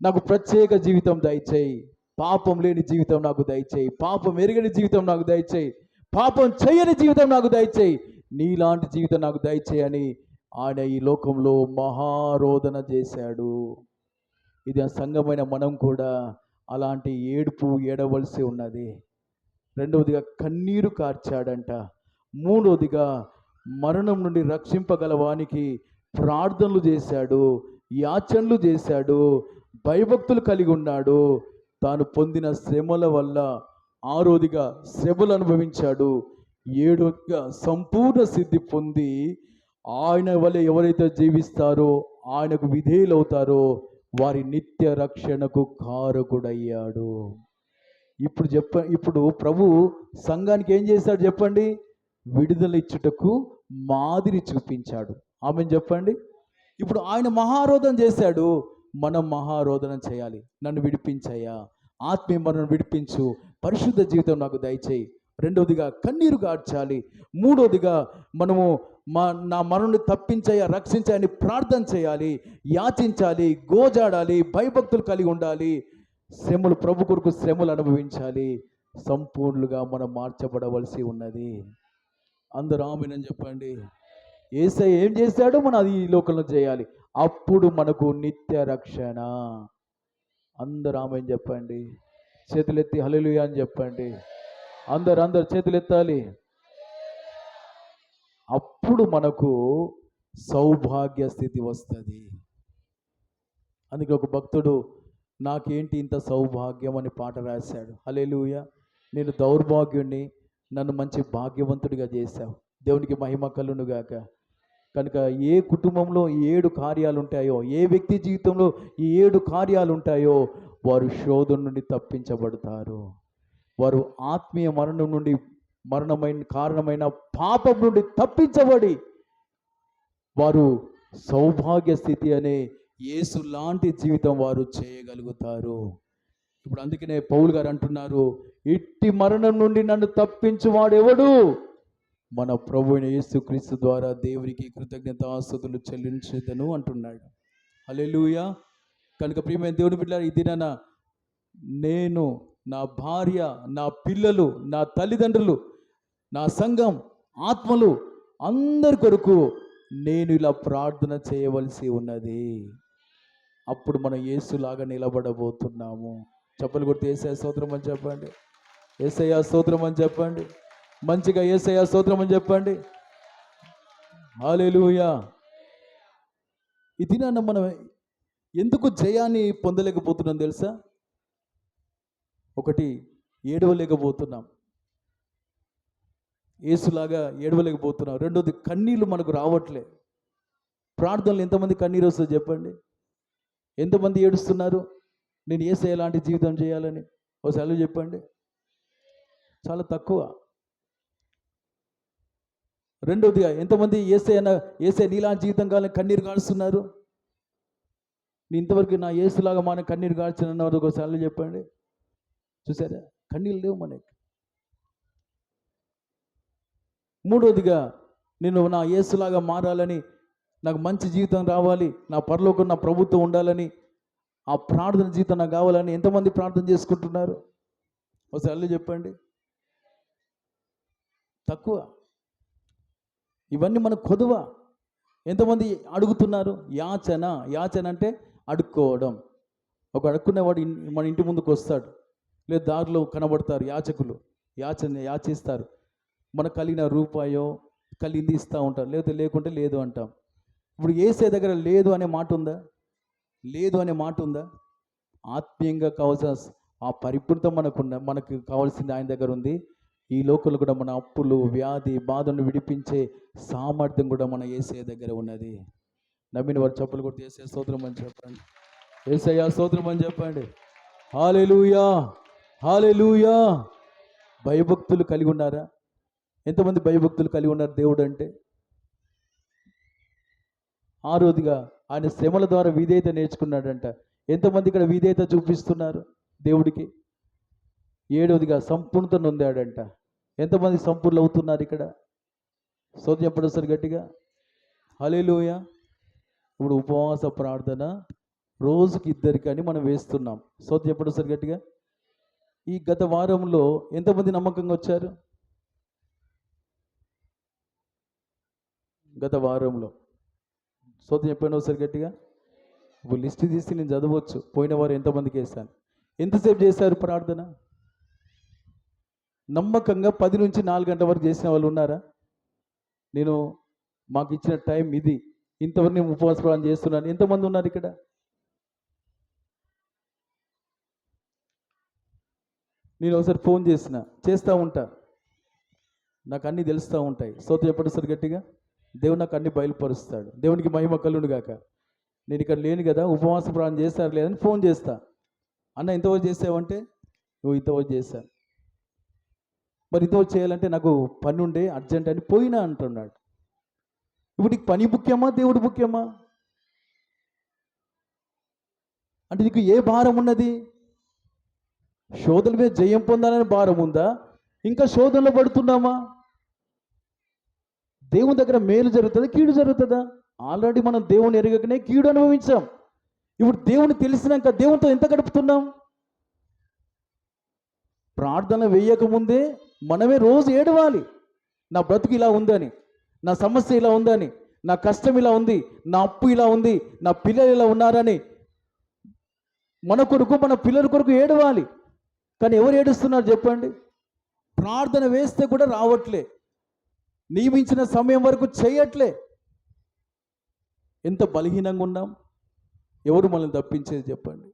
నాకు ప్రత్యేక జీవితం దయచేయి, పాపం లేని జీవితం నాకు దయచేయి, పాపం ఎరగని జీవితం నాకు దయచేయి, పాపం చేయని జీవితం నాకు దయచేయి, నీలాంటి జీవితం నాకు దయచేయి అని ఆయన ఈ లోకంలో మహారోదన చేశాడు. ఇది ఆ సంఘమైన మనం కూడా అలాంటి ఏడవలసి ఉన్నది. రెండవదిగా కన్నీరు కార్చాడంట. మూడవదిగా మరణం నుండి రక్షింపగలవానికి ప్రార్థనలు చేశాడు, యాచనలు చేశాడు, భయభక్తులు కలిగి ఉన్నాడు. తాను పొందిన శ్రమల వల్ల ఆరోదిగా శ్రమలు అనుభవించాడు. ఏడవదిగా సంపూర్ణ సిద్ధి పొంది ఆయన వలె ఎవరైతే జీవిస్తారో, ఆయనకు విధేయులవుతారో వారి నిత్య రక్షణకు కారకుడయ్యాడు. ఇప్పుడు ప్రభు సంఘానికి ఏం చేశాడు చెప్పండి? విడుదల ఇచ్చుటకు మాదిరి చూపించాడు. ఆమెను చెప్పండి. ఇప్పుడు ఆయన మహారోధన చేశాడు, మనం మహారోధన చేయాలి. నన్ను విడిపించయ్యా, ఆత్మీయ మరణం విడిపించు, పరిశుద్ధ జీవితం నాకు దయచేయి. రెండవదిగా కన్నీరు గార్చాలి. మూడవదిగా మనము నా మరణాన్ని తప్పించయ్యా, రక్షించాయని ప్రార్థన చేయాలి, యాచించాలి, గోజాడాలి, భయభక్తులు కలిగి ఉండాలి, శ్రమలు ప్రభు కొరకు శ్రమలు అనుభవించాలి. సంపూర్ణులుగా మనం మార్చబడవలసి ఉన్నది. అందరూ ఆమేనని చెప్పండి. యేసయ్య ఏం చేశాడో మనం అది ఈ లోకంలో చేయాలి. అప్పుడు మనకు నిత్య రక్షణ. అందరూ ఆమేన్ చెప్పండి. చేతులెత్తి హల్లెలూయా అని చెప్పండి. అందరు చేతులు ఎత్తాలి. అప్పుడు మనకు సౌభాగ్య స్థితి వస్తుంది. అందుకే ఒక భక్తుడు నాకేంటి ఇంత సౌభాగ్యం అని పాట రాశాడు. హల్లెలూయా. నేను దౌర్భాగ్యుణ్ణి, నన్ను మంచి భాగ్యవంతుడిగా చేశావు, దేవునికి మహిమ కలుగునుగాక. కనుక ఏ కుటుంబంలో 7 కార్యాలు ఉంటాయో, ఏ వ్యక్తి జీవితంలో ఈ 7 కార్యాలు ఉంటాయో వారు శోధన నుండి తప్పించబడతారు. వారు ఆత్మీయ మరణం నుండి, మరణమైన కారణమైన పాపం నుండి తప్పించబడి వారు సౌభాగ్య స్థితి అనే యేసు లాంటి జీవితం వారు చేయగలుగుతారు. ఇప్పుడు అందుకనే పౌలు గారు అంటున్నారు, ఇట్టి మరణం నుండి నన్ను తప్పించువాడెవడు? మన ప్రభువైన యేసుక్రీస్తు ద్వారా దేవునికి కృతజ్ఞతాస్తుతులు చెల్లించేదను అంటున్నాడు. హల్లెలూయా. కనుక ప్రియమైన దేవుని బిడ్డలారా, ఈ దినాన నేను, నా భార్య, నా పిల్లలు, నా తల్లిదండ్రులు, నా సంఘం, ఆత్మలు అందరి కొరకు నేను ఇలా ప్రార్థన చేయవలసి ఉన్నది. అప్పుడు మనం యేసులాగా నిలబడబోతున్నాము. చప్పలు కొట్టి యేసయ్య స్తోత్రం అని చెప్పండి. యేసయ్య స్తోత్రం అని చెప్పండి. మంచిగా యేసయ్య స్తోత్రం అని చెప్పండి. హల్లెలూయా. ఈ దినాన మనం ఎందుకు జయాన్ని పొందలేకపోతున్నాం తెలుసా? ఒకటి, ఏడవలేకపోతున్నాం, యేసులాగా ఏడవలేకపోతున్నాం. రెండోది, కన్నీళ్ళు మనకు రావట్లే. ప్రార్థనలు ఎంతమంది కన్నీరు వస్తుంది చెప్పండి? ఎంతమంది ఏడుస్తున్నారు నేను యేసయ్య లాంటి జీవితం చేయాలని? ఒకసారి చెప్పండి. చాలా తక్కువ. రెండోదిగా, ఎంతమంది యేసయ్య నీలాంటి జీవితం కావాలని కన్నీరు కాడుస్తున్నారు? నేను ఇంతవరకు నా యేసులాగా మన కన్నీరు కాల్చినన్నారు ఒకసారి చెప్పండి. చూసారా? కన్నీళ్ళు లేవు మనకి. మూడోదిగా నేను నా యేసులాగా మారాలని, నాకు మంచి జీవితం రావాలి, నా పరలోకం నా ప్రభుత్వం ఉండాలని, ఆ ప్రార్థన జీవితం నాకు కావాలని ఎంతమంది ప్రార్థన చేసుకుంటున్నారు? ఒకసారి అల్లు చెప్పండి. తక్కువ. ఇవన్నీ మనకు కొదువ. ఎంతమంది అడుగుతున్నారు? యాచన అంటే అడుక్కోవడం. ఒక అడుక్కునేవాడు మన ఇంటి ముందుకు వస్తాడు, లేదు దారిలో కనబడతారు యాచకులు, యాచిస్తారు. మనకు కలిగిన రూపాయో కలిగింది ఇస్తూ ఉంటారు, లేకుంటే లేదు అంటాం. ఇప్పుడు యేసే దగ్గర లేదు అనే మాట ఉందా? లేదు అనే మాట ఉందా? ఆత్మీయంగా కావాల్సిన ఆ పరిపూర్ణత మనకు కావాల్సింది ఆయన దగ్గర ఉంది. ఈ లోకంలో కూడా మన అప్పులు, వ్యాధి, బాధను విడిపించే సామర్థ్యం కూడా మన యేసయ్య దగ్గర ఉన్నది. నమ్మిన వారు చప్పులు కొట్టి యేసయ్య స్తోత్రం అని చెప్పండి. యేసయ్య స్తోత్రం అని చెప్పండి. హల్లెలూయా, హల్లెలూయా. భయభక్తులు కలిగి ఉన్నారా? ఎంతమంది భయభక్తులు కలిగి ఉన్నారు దేవుడు అంటే? ఆరోదిగా ఆయన శ్రమల ద్వారా విధేయత నేర్చుకున్నాడంట. ఎంతమంది ఇక్కడ విధేయత చూపిస్తున్నారు దేవుడికి? ఏడవదిగా సంపూర్ణత నొందాడంట. ఎంతమంది సంపూర్ణ అవుతున్నారు ఇక్కడ? స్తోత్రం చెప్పండి ఒకసారి గట్టిగా. హల్లెలూయా. ఇప్పుడు ఉపవాస ప్రార్థన రోజుకి 2 అని మనం వేస్తున్నాం. స్తోత్రం చెప్పండి ఒకసారి గట్టిగా. ఈ గత వారంలో ఎంతమంది నమ్మకంగా వచ్చారు? గత వారంలో స్తోత్రం చెప్పండి ఒకసారి గట్టిగా. ఇప్పుడు లిస్ట్ తీసి నేను చదవచ్చు, పోయిన వారు ఎంతమందికి వేశాను. ఎంతసేపు చేశారు ప్రార్థన? నమ్మకంగా 10 నుంచి 4 గంటల వరకు చేసిన వాళ్ళు ఉన్నారా? నేను మాకు ఇచ్చిన టైం ఇది, ఇంతవరకు నేను ఉపవాస ప్రార్థన చేస్తున్నాను. ఎంతమంది ఉన్నారు ఇక్కడ? నేను ఒకసారి ఫోన్ చేస్తూ ఉంటా, నాకు అన్నీ తెలుస్తూ ఉంటాయి. స్తోత్రం చెప్పండి ఒకసారి గట్టిగా. దేవుడు నాకు అన్ని బయలుపరుస్తాడు. దేవునికి మహిమ కలుగును గాక. నేను ఇక్కడ లేను కదా, ఉపవాస ప్రార్థన చేస్తారు లేదని ఫోన్ చేస్తా. అన్న ఇంతవరకు చేసావంటే, నువ్వు ఇంతవరకు చేశా. మరి ఇంతవరకు చేయాలంటే నాకు పని ఉండే అర్జెంట్ అని పోయినా అంటున్నాడు. ఇప్పుడు నీకు పని ముఖ్యమా, దేవుడు ముఖ్యమా? అంటే నీకు ఏ భారం ఉన్నది? శోధన మీద జయం పొందాలని భారం ఉందా? ఇంకా శోధనలో పడుతున్నామా? దేవుని దగ్గర మేలు జరుగుతుందా, కీడు జరుగుతుందా? ఆల్రెడీ మనం దేవుని ఎరగకనే కీడు అనుభవించాం. ఇప్పుడు దేవుని తెలిసినాక దేవునితో ఎంత గడుపుతున్నాం? ప్రార్థన వేయకముందే మనమే రోజు ఏడవాలి. నా బ్రతుకు ఇలా ఉందని, నా సమస్య ఇలా ఉందని, నా కష్టం ఇలా ఉంది, నా అప్పు ఇలా ఉంది, నా పిల్లలు ఇలా ఉన్నారని మన కొరకు, మన పిల్లల కొరకు ఏడవాలి. కానీ ఎవరు ఏడుస్తున్నారు చెప్పండి? ప్రార్థన వేస్తే కూడా రావట్లే, నియమించిన సమయం వరకు చేయట్లే. ఎంత బలహీనంగా ఉన్నాం. ఎవరు మనల్ని తప్పించేది చెప్పండి?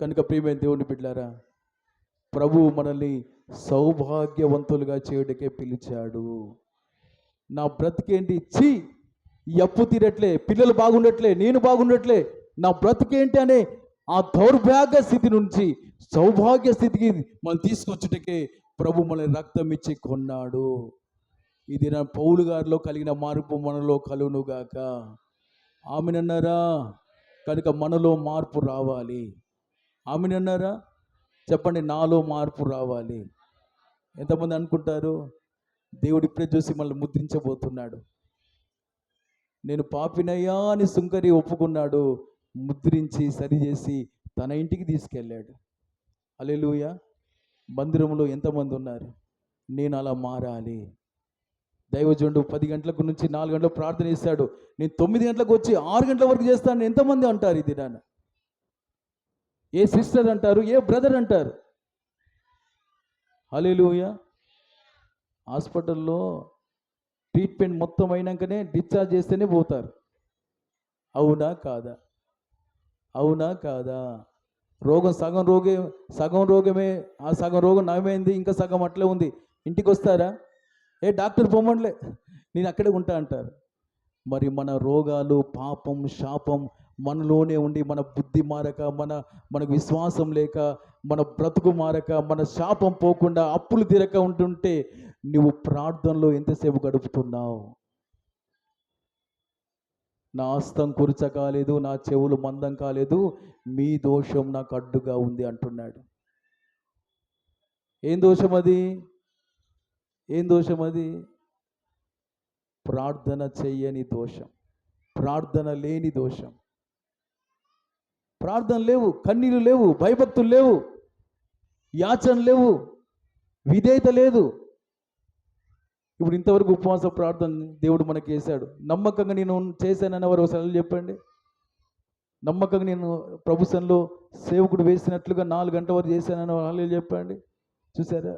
కనుక ప్రియమైన దేవుని బిడ్డలారా, ప్రభువు మనల్ని సౌభాగ్యవంతులుగా చేయడానికే పిలిచాడు. నా బ్రతికేంటి, ఈ అప్పు తీరట్లే, పిల్లలు బాగుండట్లే, నేను బాగుండట్లే, నా బ్రతికేంటి అనే ఆ దౌర్భాగ్య స్థితి నుంచి సౌభాగ్య స్థితికి మనం తీసుకొచ్చుటకే ప్రభు మనల్ని రక్తం ఇచ్చి కొన్నాడు. ఇది నా పౌలు గారిలో కలిగిన మార్పు మనలో కలుగునుగాక. ఆమెనన్నారా? కనుక మనలో మార్పు రావాలి. ఆమెనన్నారా? చెప్పండి, నాలో మార్పు రావాలి. ఎంతమంది అనుకుంటారు? దేవుడు ఇప్పుడే చూసి మనల్ని ముద్రించబోతున్నాడు. నేను పాపినయ్యా అని సుంకరి ఒప్పుకున్నాడు, ముద్రించి సరిచేసి తన ఇంటికి తీసుకెళ్ళాడు. హల్లెలూయా. మందిరంలో ఎంతమంది ఉన్నారు? నేను అలా మారాలి. దైవజనుడు 10 గంటలకు నుంచి 4 గంటలకు ప్రార్థన చేశాడు, నేను 9 గంటలకు వచ్చి 6 గంటల వరకు చేస్తాను. ఎంతమంది అంటారు ఇది? నాన్న ఏ సిస్టర్ అంటారు, ఏ బ్రదర్ అంటారు. హల్లెలూయా. హాస్పిటల్లో ట్రీట్మెంట్ మొత్తం అయినాకనే డిశ్చార్జ్ చేస్తేనే పోతారు. అవునా కాదా? అవునా కాదా? రోగం సగం రోగమే, ఆ సగం రోగం నయమైంది, ఇంకా సగం అట్లే ఉంది. ఇంటికి వస్తారా? ఏ డాక్టర్ పొమ్మట్లే, నేను అక్కడే ఉంటా అంటారు. మరి మన రోగాలు, పాపం, శాపం మనలోనే ఉండి మన బుద్ధి మారక, మనకు విశ్వాసం లేక, మన బ్రతుకు మారక, మన శాపం పోకుండా, అప్పులు తీరక ఉంటుంటే నువ్వు ప్రార్థనలో ఎంతసేపు గడుపుతున్నావు? నా హస్తం కురుచ కాలేదు, నా చెవులు మందం కాలేదు, మీ దోషం నాకు అడ్డుగా ఉంది అంటున్నాడు. ఏం దోషం అది? ఏం దోషం అది? ప్రార్థన చెయ్యని దోషం, ప్రార్థన లేని దోషం. ప్రార్థన లేవు, కన్నీళ్ళు లేవు, భయభక్తులు లేవు, యాచన లేవు, విధేయత లేదు. ఇప్పుడు ఇంతవరకు ఉపవాస ప్రార్థన దేవుడు మనకి వేశాడు. నమ్మకంగా నేను చేశానని ఎవరు ఒకసారి చెప్పండి. నమ్మకంగా నేను ప్రభుత్వంలో సేవకుడు వేసినట్లుగా 4 గంటల వరకు చేశానని వాళ్ళు చెప్పండి. చూసారా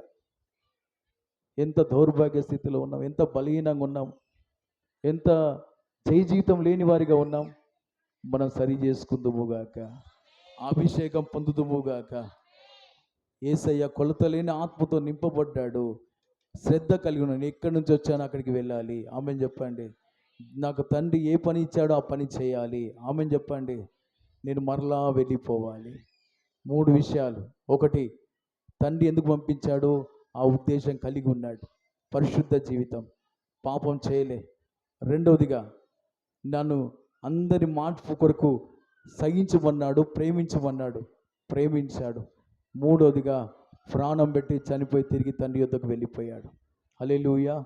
ఎంత దౌర్భాగ్య స్థితిలో ఉన్నాం, ఎంత బలహీనంగా ఉన్నాం, ఎంత జయ జీవితం లేని వారిగా ఉన్నాం. మనం సరి చేసుకుందుముగాక, అభిషేకం పొందుదుముగాక. యేసయ్య కొలతలేని ఆత్మతో నింపబడ్డాడు. శ్రద్ధ కలిగి ఉన్నాను. ఎక్కడి నుంచి వచ్చానో అక్కడికి వెళ్ళాలి. ఆమెను చెప్పండి. నాకు తండ్రి ఏ పని ఇచ్చాడో ఆ పని చేయాలి. ఆమెను చెప్పండి. నేను మరలా వెళ్ళిపోవాలి. 3 విషయాలు. 1, తండ్రి ఎందుకు పంపించాడో ఆ ఉద్దేశం కలిగి ఉన్నాడు. పరిశుద్ధ జీవితం, పాపం చేయలే. 2వదిగా నన్ను అందరి మార్పు కొరకు సహించమన్నాడు, ప్రేమించమన్నాడు, ప్రేమించాడు. 3వదిగా ప్రాణం పెట్టి చనిపోయి తిరిగి తండ్రి యొద్దకు వెళ్ళిపోయాడు. హల్లెలూయా.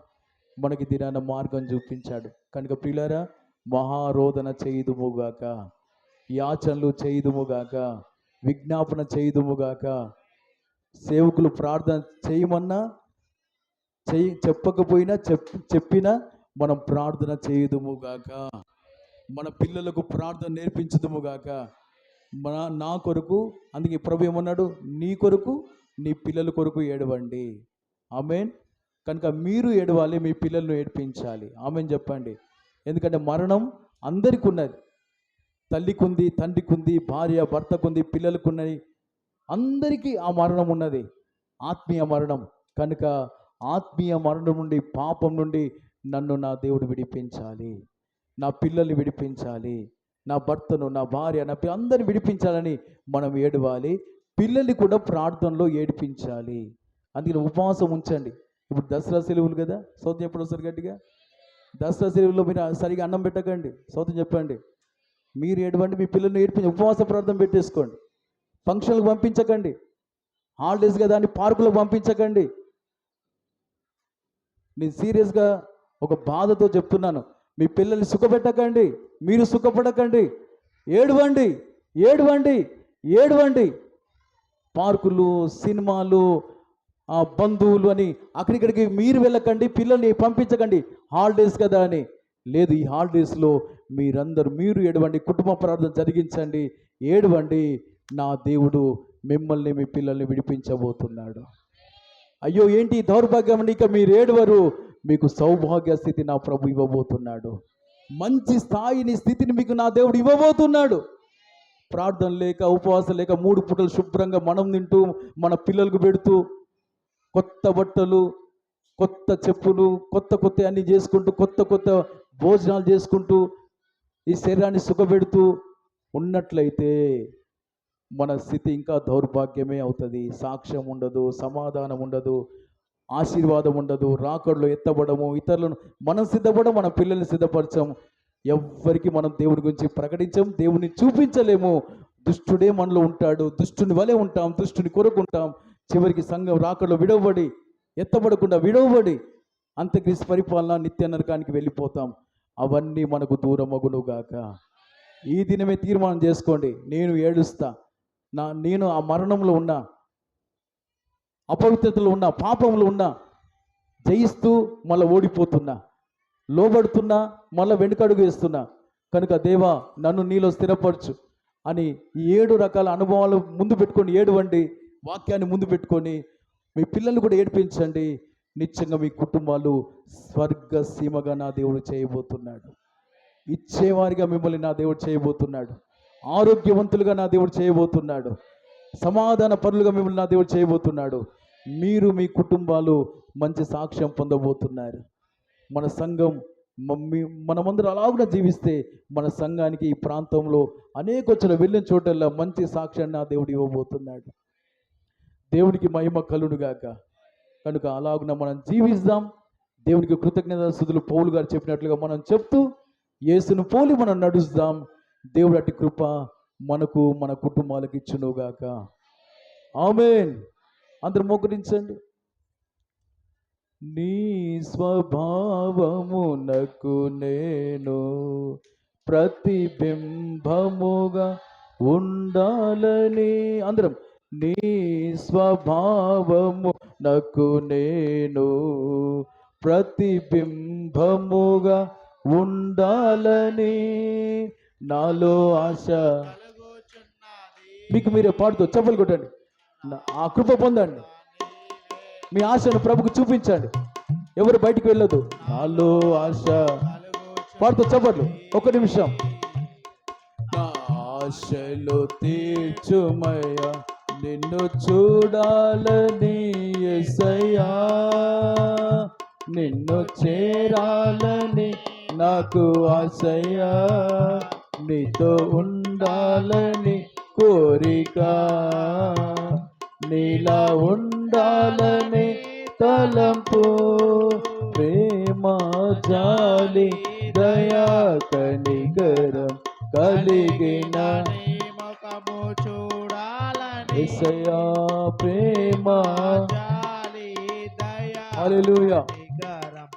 మనకి దినాన మార్గం చూపించాడు. కనుక ప్రియులారా, మహారోదన చేయుదుముగాక, యాచనలు చేయుదుముగాక, విజ్ఞాపన చేయుదుముగాక. సేవకులు ప్రార్థన చేయమన్నా చెప్పకపోయినా చెప్పినా మనం ప్రార్థన చేయుదుముగాక. మన పిల్లలకు ప్రార్థన నేర్పించుదుముగాక. నా కొరకు, అందుకే ప్రభు ఏమన్నాడు? నీ కొరకు నీ పిల్లల కొరకు ఏడవండి. ఆమేన్. కనుక మీరు ఏడవాలి, మీ పిల్లలను ఏడిపించాలి. ఆమేన్ చెప్పండి. ఎందుకంటే మరణం అందరికీ ఉన్నది. తల్లికి ఉంది, తండ్రికి ఉంది, భార్య భర్తకు ఉంది, పిల్లలకు ఉన్నది. అందరికీ ఆ మరణం ఉన్నది, ఆత్మీయ మరణం. కనుక ఆత్మీయ మరణం నుండి, పాపం నుండి నన్ను నా దేవుడు విడిపించాలి, నా పిల్లల్ని విడిపించాలి, నా భర్తను, నా భార్య, నా అందరిని విడిపించాలని మనం ఏడవాలి. పిల్లల్ని కూడా ప్రార్థనలో ఏడిపించాలి. అందుకని ఉపవాసం ఉంచండి. ఇప్పుడు దసరా సెలవులు కదా, సౌతం ఎప్పుడు వస్తారు గట్టిగా? దసరా సెలవుల్లో మీరు సరిగా అన్నం పెట్టకండి. సౌతం చెప్పండి. మీరు ఏడవండి, మీ పిల్లల్ని ఏడిపించి ఉపవాస ప్రార్థన పెట్టేసుకోండి. ఫంక్షన్లకు పంపించకండి. హాలిడేస్ కదా అని పార్కులకు పంపించకండి. నేను సీరియస్గా ఒక బాధతో చెప్తున్నాను. మీ పిల్లల్ని సుఖపెట్టకండి, మీరు సుఖపడకండి. ఏడవండి, ఏడవండి, ఏడవండి. పార్కులు, సినిమాలు, బంధువులు అని అక్కడిక్కడికి మీరు వెళ్ళకండి, పిల్లల్ని పంపించకండి. హాలిడేస్ కదా అని. లేదు, ఈ హాలిడేస్లో మీరు ఏడవండి, కుటుంబ ప్రార్థన జరిగించండి, ఏడవండి. నా దేవుడు మిమ్మల్ని, మీ పిల్లల్ని విడిపించబోతున్నాడు. అయ్యో ఏంటి దౌర్భాగ్యం అండి, ఇక మీరు ఏడవరు, మీకు సౌభాగ్య స్థితి నా ప్రభు ఇవ్వబోతున్నాడు. మంచి స్థాయిని, స్థితిని మీకు నా దేవుడు ఇవ్వబోతున్నాడు. ప్రార్థన లేక, ఉపవాసం లేక, 3 పూటలు శుభ్రంగా మనం తింటూ, మన పిల్లలకు పెడుతూ, కొత్త బట్టలు, కొత్త చెప్పులు, కొత్త కొత్త అన్నీ చేసుకుంటూ, కొత్త కొత్త భోజనాలు చేసుకుంటూ, ఈ శరీరాన్ని సుఖపెడుతూ ఉన్నట్లయితే మన స్థితి ఇంకా దౌర్భాగ్యమే అవుతుంది. సాక్ష్యం ఉండదు, సమాధానం ఉండదు, ఆశీర్వాదం ఉండదు, రాకడలో ఎత్తబడము, ఇతరులను మనం సిద్ధపడము, మన పిల్లల్ని సిద్ధపరచం, ఎవ్వరికి మనం దేవుడి గురించి ప్రకటించం, దేవుని చూపించలేము. దుష్టుడే మనలో ఉంటాడు, దుష్టుని వలె ఉంటాం, దుష్టుని కొరకుంటాం. చివరికి సంఘం రాకడలో విడవబడి, ఎత్తబడకుండా విడవబడి అంత్యక్రీస్తు పరిపాలన, నిత్య నరకానికి వెళ్ళిపోతాం. అవన్నీ మనకు దూరమగునుగాక. ఈ దినమే తీర్మానం చేసుకోండి. నేను ఏడుస్తా, నేను ఆ మరణంలో ఉన్నా, అపవిత్రతలో ఉన్నా, పాపంలో ఉన్నా, జయిస్తూ మళ్ళీ ఓడిపోతున్నా, లోబడుతున్నా, మళ్ళీ వెనుకడుగు వేస్తున్నా. కనుక దేవా నన్ను నీలో స్థిరపరచు అని 7 రకాల అనుభవాలు ముందు పెట్టుకొని ఏడవండి. వాక్యాన్ని ముందు పెట్టుకొని మీ పిల్లల్ని కూడా ఏడిపించండి. నిత్యంగా మీ కుటుంబాలు స్వర్గ సీమగా నా దేవుడు చేయబోతున్నాడు. ఇచ్చేవారిగా మిమ్మల్ని నా దేవుడు చేయబోతున్నాడు. ఆరోగ్యవంతులుగా నా దేవుడు చేయబోతున్నాడు. సమాధాన పరులుగా మిమ్మల్ని నా దేవుడు చేయబోతున్నాడు. మీరు, మీ కుటుంబాలు మంచి సాక్ష్యం పొందబోతున్నారు. మన సంఘం, మనమందరం అలాగున జీవిస్తే మన సంఘానికి ఈ ప్రాంతంలో అనేక వచ్చిన వెళ్ళిన చోటల్లో మంచి సాక్ష్యాన్ని నా దేవుడు ఇవ్వబోతున్నాడు. దేవునికి మహిమ కలుగునుగాక. కనుక అలాగున మనం జీవిస్తాం. దేవునికి కృతజ్ఞతాస్తుతులు పౌలు గారు చెప్పినట్లుగా మనం చెప్తూ యేసును పోలి మనం నడుస్తాం. దేవుడు అట్టి కృప మనకు, మన కుటుంబాలకు ఇచ్చునుగాక. ఆమేన్. అందరు మోకరించండి. నీ స్వభావమునకు నేను ప్రతిబింబముగా ఉండాలని. అందరం నీ స్వభావము నాకు నేను ప్రతిబింబముగా ఉండాలని నాలో ఆశ. మీకు మీరే పాడుతూ చప్పలు కొట్టండి. ఆ కృప పొందండి. మీ ఆశను ప్రభుకు చూపించండి. ఎవరు బయటికి వెళ్ళదు. నాలో ఆశ పాడుతూ చప్పట్లు. ఒక్క నిమిషం. నా ఆశలు తీర్చుమయ్యా, నిన్ను చూడాలని యేసయ్యా, నిన్ను చేరాలని నాకు ఆశయ్యా, నీతో ఉండాలని కోరిక, నీలా ఉండాలని తలంపు, ప్రేమ జాలి దయా కనికరం కలిగిన ముఖము చూడాలని యేసయ్యా, ప్రేమ జాలి దయా హల్లెలూయా కనికరం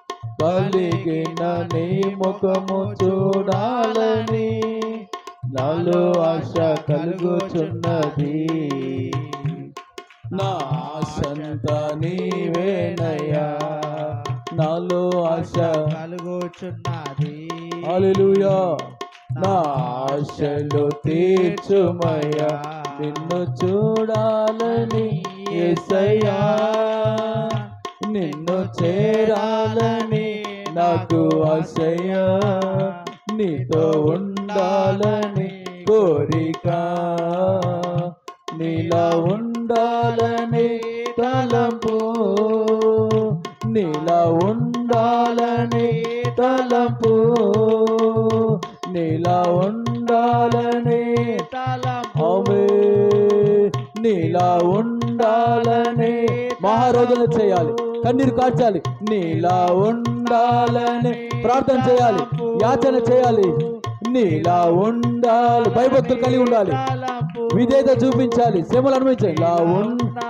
కలిగిన నీ ముఖము చూడాలని నాలో ఆశ కలుగుచున్నది. నా ఆశంతా నీవేనయ్యా, నాలో ఆశ కలుగుచున్నది. హల్లెలూయా. నా ఆశలు తీర్చుమయ్యా, నిన్ను చూడాలని యేసయ్యా, నిన్ను చేరాలని నాకు ఆశయ్యా, నీతో ఉండాలని కోరిక, నీలా ఉండాలని తలంపు, నీలా ఉండాలని తలంపు, నీలా ఉండాలని ఆమేన్. నీలా ఉండాలని మహారోధన చేయాలి, కన్నీరు కార్చాలి. నీలా ఉండాలని ప్రార్థన చేయాలి, యాచన చేయాలి. నీలా ఉండాలి, భయభక్తులు కలిగి ఉండాలి, విధేయత చూపించాలి, శ్రమలు అనుభవించాలి.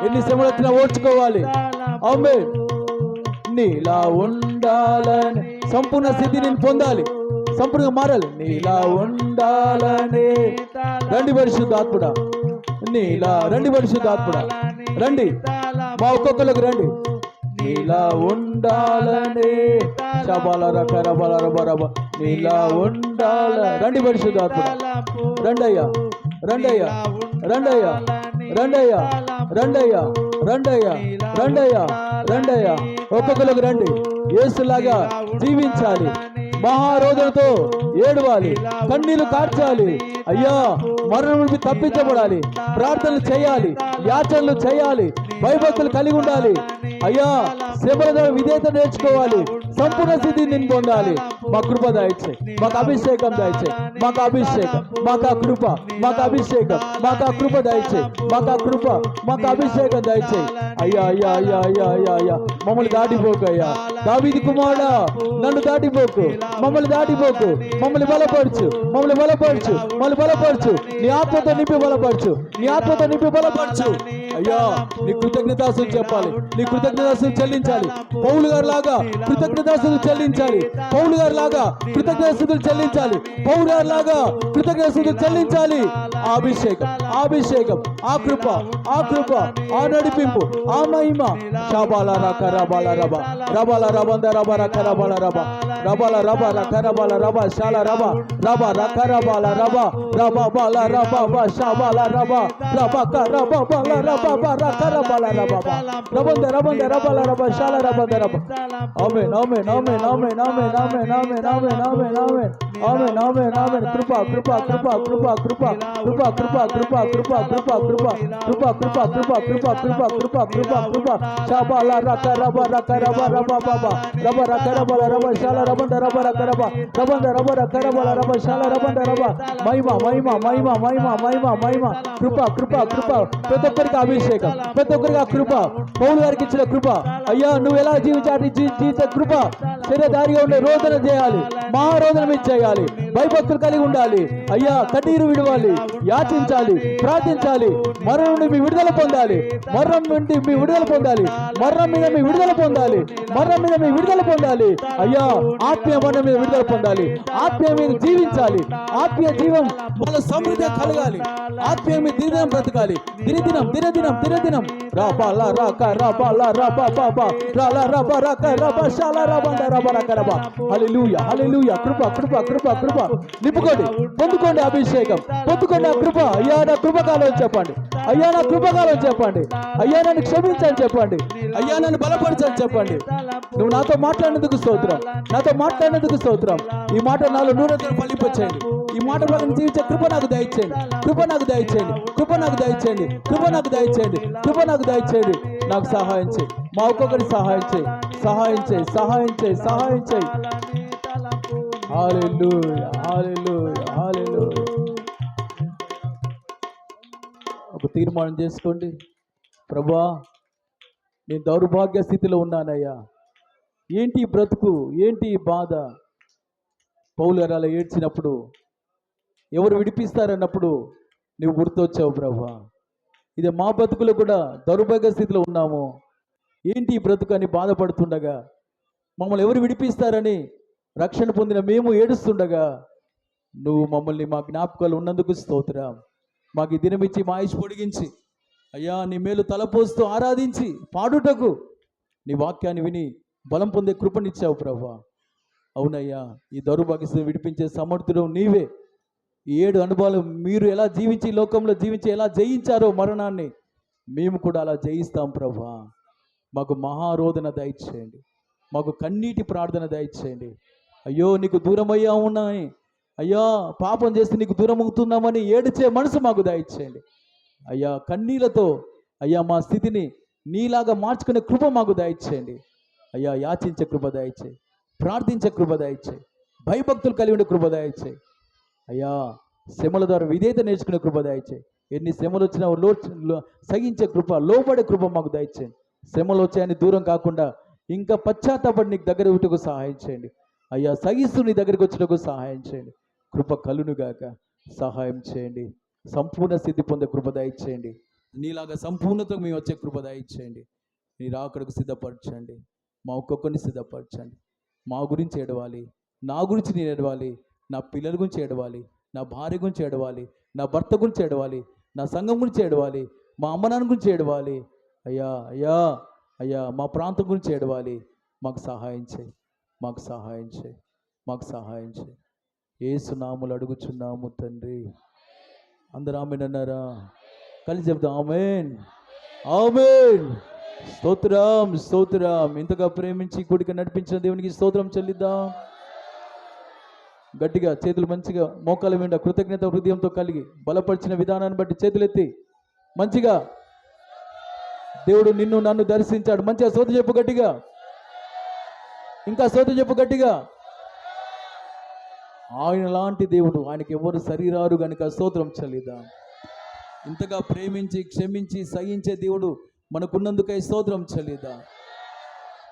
ఎన్ని శ్రమలు వచ్చినా ఓర్చుకోవాలి. ఆమేన్. నీలా ఉండాలని సంపూర్ణ స్థితిని పొందాలి, సంపూర్ణంగా మారాలి. నీలా ఉండాలని రండి పరిశుద్ధాత్ముడా, నీలా రండి పరిశుద్ధాత్ముడా, రండి మా ఒక్కొక్కరికి రండి. నీలా ఉండాలని శబల రకరబల రబరబ, నీలా ఉండాల రండి పరిశుద్ధాత్ముడా, రండయ్యా, రండయ్యా, రండయ్యా, రండయ్యా, రండయ్యా, రండయ్యా, రండయ్యా, రండయ్యా, ఒక్కొక్కరికి రండి. యేసులాగా జీవించాలి, మహారోధనతో ఏడవాలి, కన్నీళ్లు కార్చాలి. అయ్యా, మరణం నుండి తప్పించబడాలి, ప్రార్థనలు చేయాలి, యాచనలు చేయాలి, భయభక్తులు కలిగి ఉండాలి. అయ్యా, శ్రమల ద్వారా విధేయత నేర్చుకోవాలి, సంపూర్ణ స్థితిని నేను పొందాలి. మా కృప దయచే, మాకు అభిషేకం దయచే, మాకు అభిషేకం, మాకు ఆ కృప, మాకు అభిషేకం, మాకు ఆ కృప దయచే, మాకు ఆ కృప, మాకు అభిషేకం దయచే. అయ్యా అయ్యా అయ్యా అయ్యా అయ్యా అయ్యా, మమ్మల్ని దాటిపోకు అయ్యా, దావీదు కుమారుడా నన్ను దాటిపోకు, మమ్మల్ని దాటిపోకు, మమ్మల్ని బలపరచు, మమ్మల్ని బలపరచు, మమ్మల్ని బలపరచు, నీ ఆత్మతో నింపి బలపరచు, నీ ఆత్మతో నింపి బలపరచు. అయ్యా, నీ కృతజ్ఞతాస్తులు చెప్పాలి, నీ కృతజ్ఞతాస్తులు చెల్లించాలి. పౌలు గారి లాగా కృతజ్ఞతాస్తులు చెల్లించాలి, పౌలు గారి లాగా కృతజ్ఞతాస్తులు చెల్లించాలి, పౌలు గారి లాగా కృతజ్ఞతాస్తులు చెల్లించాలి. ఆ అభిషేకం, ఆ అభిషేకం, ఆ కృప, ఆ కృప, ఆ నడిపింపు, ఆ మహిమ. షాబాల రక రబాల రబ, రబాల రబంద రబ రక రబాల రబ, రబాల రబ రక రబాల రబ, శాల రబ రబ రక రబాల రబ, రబ బాల రబ బ షాబాల రబ, రబ క రబ బాల రబ బ రక రబాల రబ బ, రబంద రబంద రబాల రబ, శాల రబంద రబ. ఆమేన్ ఆమేన్ ఆమేన్ ఆమేన్ ఆమేన్ ఆమేన్ ఆమేన్ ఆమేన్ ఆమేన్ ఆమేన్ ఆమేన్ ఆమేన్ ఆమేన్. కృప కృప కృప కృప కృప కృప కృప కృప కృప కృప కృప కృప కృప కృప కృప కృప కృప కృప కృప షాబాల రక రబ రక రబ రబ బాబా రబ రక రబల రబ శాల రబంద రబ రక రబ రబంద రబ రక రబల రబ శాల రబంద రబ. మహిమ మహిమ మహిమ మహిమ మహిమ మహిమ, కృప కృప కృప. ప్రతి ఒక్కరికి అభిషేకం, ప్రతి ఒక్కరికి ఆ కృప, పౌలు గారికి ఇచ్చిన కృప. అయ్యా, నువ్వు ఎలా జీవించాలి, జీవిత కృప. శరీరధారిగా ఉండే రోదన చేయాలి, మహారోదన మీద చేయాలి, భయభక్తులు కలిగి ఉండాలి. అయ్యా, కన్నీరు విడవాలి, యాచించాలి, ప్రార్థించాలి, మరణం నుండి మీ విడుదల పొందాలి. మరణం నుండి మీ విడుదల పొందాలి. మరణం మీద మీ విడుదల పొందాలి. మరణం మీద మీ విడుదల పొందాలి. అయ్యా, ఆత్మీయ మరణం మీద విడుదల పొందాలి. ఆత్మీయ మీద జీవించాలి. ఆత్మీయ జీవం వాళ్ళ సమృద్ధి కలగాలి. ఆత్మీయ మీద దినదినం బ్రతకాలి. దినదినం దినదినం దినదినం రాబా లా రాక రాబా లా రాబా బాబా రా లా రాబా రాక రాబా షాలా రాబా రాబా రాక రాబా. హల్లెలూయా హల్లెలూయా. కృప కృప కృప కృప నింపుకోండి. పొందుకోండి అభిషేకం. పొందుకోండి ఆ కృప. అయ్యా, నా కృపకాలం చెప్పండి. అయ్యా, నా కృపకాలం చెప్పండి. అయ్యా, నన్ను క్షమించని చెప్పండి. అయ్యా, నన్ను బలపరచని చెప్పండి. నువ్వు నాతో మాట్లాడినందుకు స్తోత్రం. నాతో మాట్లాడినందుకు స్తోత్రం. ఈ మాట నాలో నూనెతో ఫలింపచేయండి. ఈ మాట ప్రకారం జీవించే కృప నాకు దయచేయండి. కృప నాకు దయచేయండి. కృప నాకు దయచేయండి. కృప నాకు దయచేయండి. కృప నాకు దయచేయండి. నాకు సహాయం చేయి. మా ఒక్కొక్కరికి సహాయం చేయి. సహాయం చేయి. సహాయం చేయి. సహాయం చేయి. హల్లెలూయా హల్లెలూయా హల్లెలూయా. ఒక తీర్మానం చేసుకోండి. ప్రభువా, నేను దౌర్భాగ్య స్థితిలో ఉన్నానయ్యా. ఏంటి ఈ బ్రతుకు? ఏంటి ఈ బాధ? పౌలు అలా ఏడ్చినప్పుడు, ఎవరు విడిపిస్తారన్నప్పుడు నువ్వు గుర్తొచ్చావు ప్రభువా. ఇది మా బ్రతుకులో కూడా దౌర్భాగ్య స్థితిలో ఉన్నాము. ఏంటి ఈ బ్రతుకు అని బాధపడుతుండగా, మమ్మల్ని ఎవరు విడిపిస్తారని రక్షణ పొందిన మేము ఏడుస్తుండగా, నువ్వు మమ్మల్ని మా జ్ఞాపకాలు ఉన్నందుకు స్తోత్రం. మాకు ఈ దినమిచ్చి మా ఆయుష్ పొడిగించి, అయ్యా, నీ మేలు తలపోస్తూ ఆరాధించి పాడుటకు నీ వాక్యాన్ని విని బలం పొందే కృపనిచ్చావు ప్రభువా. అవునయ్యా, ఈ దౌర్భాగ్యస్థితిని విడిపించే సమర్థుడు నీవే. ఈ 7 అనుభవాలు మీరు ఎలా జీవించి లోకంలో జీవించి ఎలా జయించారో మరణాన్ని, మేము కూడా అలా జయిస్తాం ప్రభువా. మాకు మహారోధన దయచేయండి. మాకు కన్నీటి ప్రార్థన దయచేయండి. అయ్యో, నీకు దూరమయ్యా ఉన్నాయి, అయ్యా పాపం చేస్తే నీకు దూరం అవుతున్నామని ఏడ్చే మనసు మాకు దయచేయండి. అయ్యా, కన్నీళ్లతో అయ్యా మా స్థితిని నీలాగా మార్చుకునే కృప మాకు దయచేయండి. అయ్యా, యాచించే కృప దయచేయి. ప్రార్థించే కృప దయచేయి. భయభక్తులు కలిగి ఉండే కృప దయచేయి. అయ్యా, శ్రమల ద్వారా విధేయత నేర్చుకునే కృప దయచేయి. ఎన్ని శ్రమలు వచ్చినా సహించే కృప, లోబడే కృప మాకు దయచేయండి. శ్రమలు వచ్చాయని దూరం కాకుండా ఇంకా పశ్చాత్తాపడి నీకు దగ్గర ఉంటకు సహాయం చేయండి. అయ్యా, సహిస్తూ నీ దగ్గరికి వచ్చేటకు సహాయం చేయండి. కృప కలునుగాక సహాయం చేయండి. సంపూర్ణ స్థితి పొందే కృప దయచేయండి. నీలాగా సంపూర్ణతకు మేము వచ్చే కృప దయచేయండి. నీ రాకడకు సిద్ధపరచండి. మా ఒక్కొక్కరిని సిద్ధపరచండి. మా గురించి ఏడవాలి, నా గురించి నేను ఏడవాలి, నా పిల్లల గురించి ఏడవాలి, నా భార్య గురించి ఏడవాలి, నా భర్త గురించి ఏడవాలి, నా సంఘం గురించి ఏడవాలి, మా అమ్మ నాన్న గురించి ఏడవాలి. అయ్యా అయ్యా అయ్యా, మా ప్రాంతం గురించి ఏడవాలి. మాకు సహాయం చేయి. మాకు సహాయం చేయి. మాకు సహాయం చేయి. యేసు నామములో అడుగుచున్నాము తండ్రి. అందరూ ఆమేన్ అన్నారా? కలిసి చెప్తాం ఆమేన్ ఆమేన్. స్తోత్రం స్తోత్రం. ఇంతగా ప్రేమించి కూడిక నడిపించిన దేవునికి స్తోత్రం చెల్లిద్దాం. గట్టిగా చేతులు మంచిగా మోకాల మీద కృతజ్ఞత హృదయంతో కలిగి బలపరిచిన విధానాన్ని బట్టి చేతులెత్తి మంచిగా దేవుడు నిన్ను నన్ను దర్శించాడు. మంచిగా స్తోత్రం చెప్పు గట్టిగా. ఇంకా స్తోత్రం చెప్పు గట్టిగా. ఆయన లాంటి దేవుడు, ఆయనకి ఎవరు శరీరారు కనుక స్తోత్రం చెల్లిద్దాం. ఇంతగా ప్రేమించి క్షమించి సహించే దేవుడు మనకున్నందుకై స్తోత్రం చెల్లిద్దాం.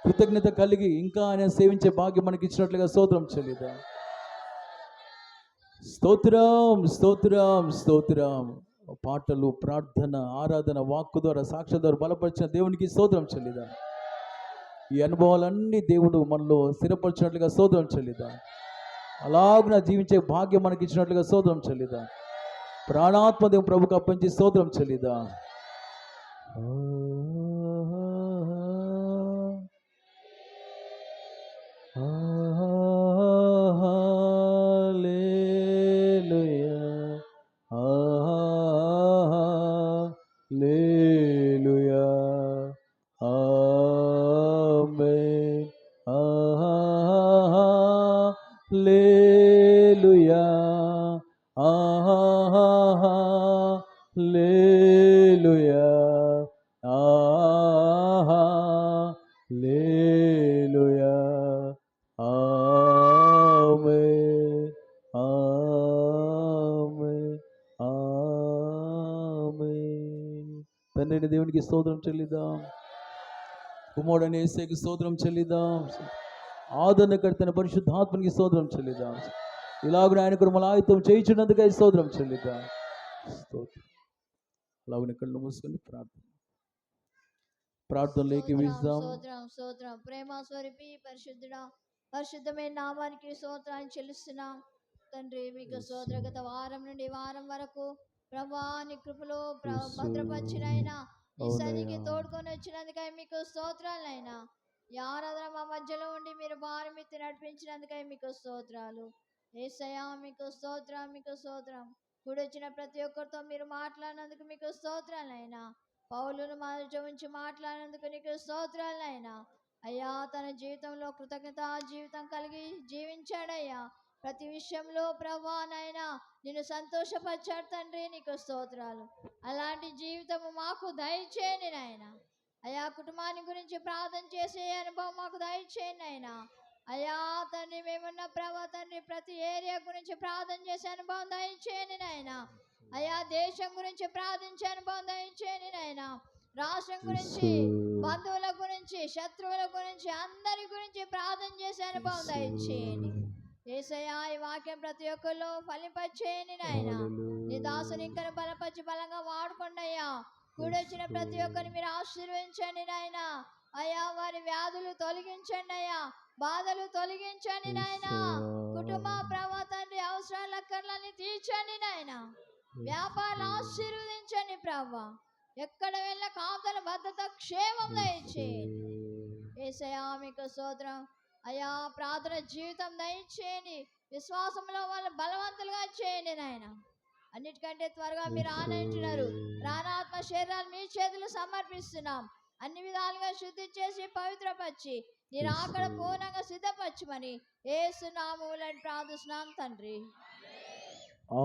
కృతజ్ఞత కలిగి ఇంకా ఆయన సేవించే భాగ్యం మనకి ఇచ్చినట్లుగా స్తోత్రం చెల్లిద్దాం. స్తోత్రం స్తోత్రం స్తోత్రం. పాటలు, ప్రార్థన, ఆరాధన, వాక్కు ద్వారా, సాక్ష్యం ద్వారా బలపరిచిన దేవునికి స్తోత్రం చెల్లిద్దాం. ఈ అనుభవాలన్నీ దేవుడు మనలో స్థిరపరిచినట్లుగా స్తోత్రం చెల్లిద్దాం. అలాగున జీవించే భాగ్యం మనకి ఇచ్చినట్లుగా స్తోత్రం చెల్లిద్దాం. ప్రాణాత్మ దేవుడు ప్రభుకు అప్పగించి స్తోత్రం చెల్లిద్దాం. తండ్రి దేవునికి స్తోత్రం చెల్లిద్దాం. కుమారుడైన యేసుకి స్తోత్రం చెల్లిద్దాం. ఆదరణకర్తైన పరిశుద్ధాత్మనికి స్తోత్రం చెల్లిద్దాం. ఇలాగున ఆయన కూడా మలాయితం చేయించున్నందుకై స్తోత్రం చెల్లిద్దాం. స్తోత్రం. అలాగే కళ్ళు మూసుకొని ప్రార్థనలోకి స్తోత్రం, వెళ్దాం. స్తోత్రం, స్తోత్రం. ప్రేమ స్వరూపి పరిశుద్ధుడా, పరిశుద్ధమైన నామానికి స్తోత్రాన్ని చెల్లిస్తున్నాం తండ్రి. మీకు స్తోత్ర. గత వారం నుండి వారం వరకు ప్రభా నీ కృపలో భద్రపరిచినైనా నీ సన్నిధికి తోడుకొని వచ్చినందుకై మీకు స్తోత్రాలైనా. ఈ ఆరాధన మా మధ్యలో ఉండి మీరు భారం ఎత్తి నడిపించినందుకై మీకు స్తోత్రాలు యేసయ్యా. మీకు స్తోత్రం, మీకు స్తోత్రం. కూడొచ్చిన ప్రతి ఒక్కరితో మీరు మాట్లాడినందుకు మీకు స్తోత్రాలైనా. పౌలును మధ్య ఉంచి మాట్లాడినందుకు నీకు స్తోత్రాలైనా. అయ్యా తన జీవితంలో కృతజ్ఞత జీవితం కలిగి జీవించాడయ్యా. ప్రతి విషయంలో ప్రభానైనా నిన్ను సంతోషపరిచాడు తండ్రి. నీకు స్తోత్రాలు. అలాంటి జీవితము మాకు దయచేయండి నాయన. అయ్యా కుటుంబాన్ని గురించి ప్రార్థన చేసే అనుభవం మాకు దయచేయండి నాయన. అయ్యా తండ్రి మేమున్న ప్రభా తండ్రి ప్రతి ఏరియా గురించి ప్రార్థన చేసే అనుభవం దయచేయండి నాయన. అయ్యా దేశం గురించి ప్రార్థించే అనుభవం దయచేయండి నాయన. రాష్ట్రం గురించి, బంధువుల గురించి, శత్రువుల గురించి, అందరి గురించి ప్రార్థన చేసే అనుభవం దయచేయండి యేసయ్యా. ఈ వాక్యం ప్రతి ఒక్కరిలో ఫలింపచేయండి నాయన. నీ దాసుని ఇంకా బలపరిచి బలంగా వాడుకోండి అయ్యా. కూడొచ్చిన ప్రతి ఒక్కరిని మీరు ఆశీర్వదించండి నాయన. అయ్యా వారి వ్యాధులు తొలగించండి అయ్యా, బాధలు తొలగించండి నాయన. కుటుంబ ప్రభా తండ్రి అవసరాల అక్కర్లన్నీ తీర్చండి నాయన. వ్యాపారాలు ఆశీర్వదించండి ప్రభా. ఎక్కడ వెళ్ళ కాపుదల భద్రత క్షేమం దయచేయండి యేసయ్యా. మీకు స్తోత్రం అయ్యా. ప్రార్థన జీవితం దయచేయండి. విశ్వాసంలో వాళ్ళు బలవంతులుగా చేయండి నాయన. అన్నిటికంటే త్వరగా మీరు ఆనందించినారు. ప్రాణాత్మ శరీరాలు మీ చేతులు సమర్పిస్తున్నాం. అన్ని విధాలుగా శుద్ధి చేసి పవిత్రపరిచి మీరు అక్కడ పూర్ణంగా సిద్ధపరచమని యేసు నామములో ప్రార్థిస్తున్నాం తండ్రి.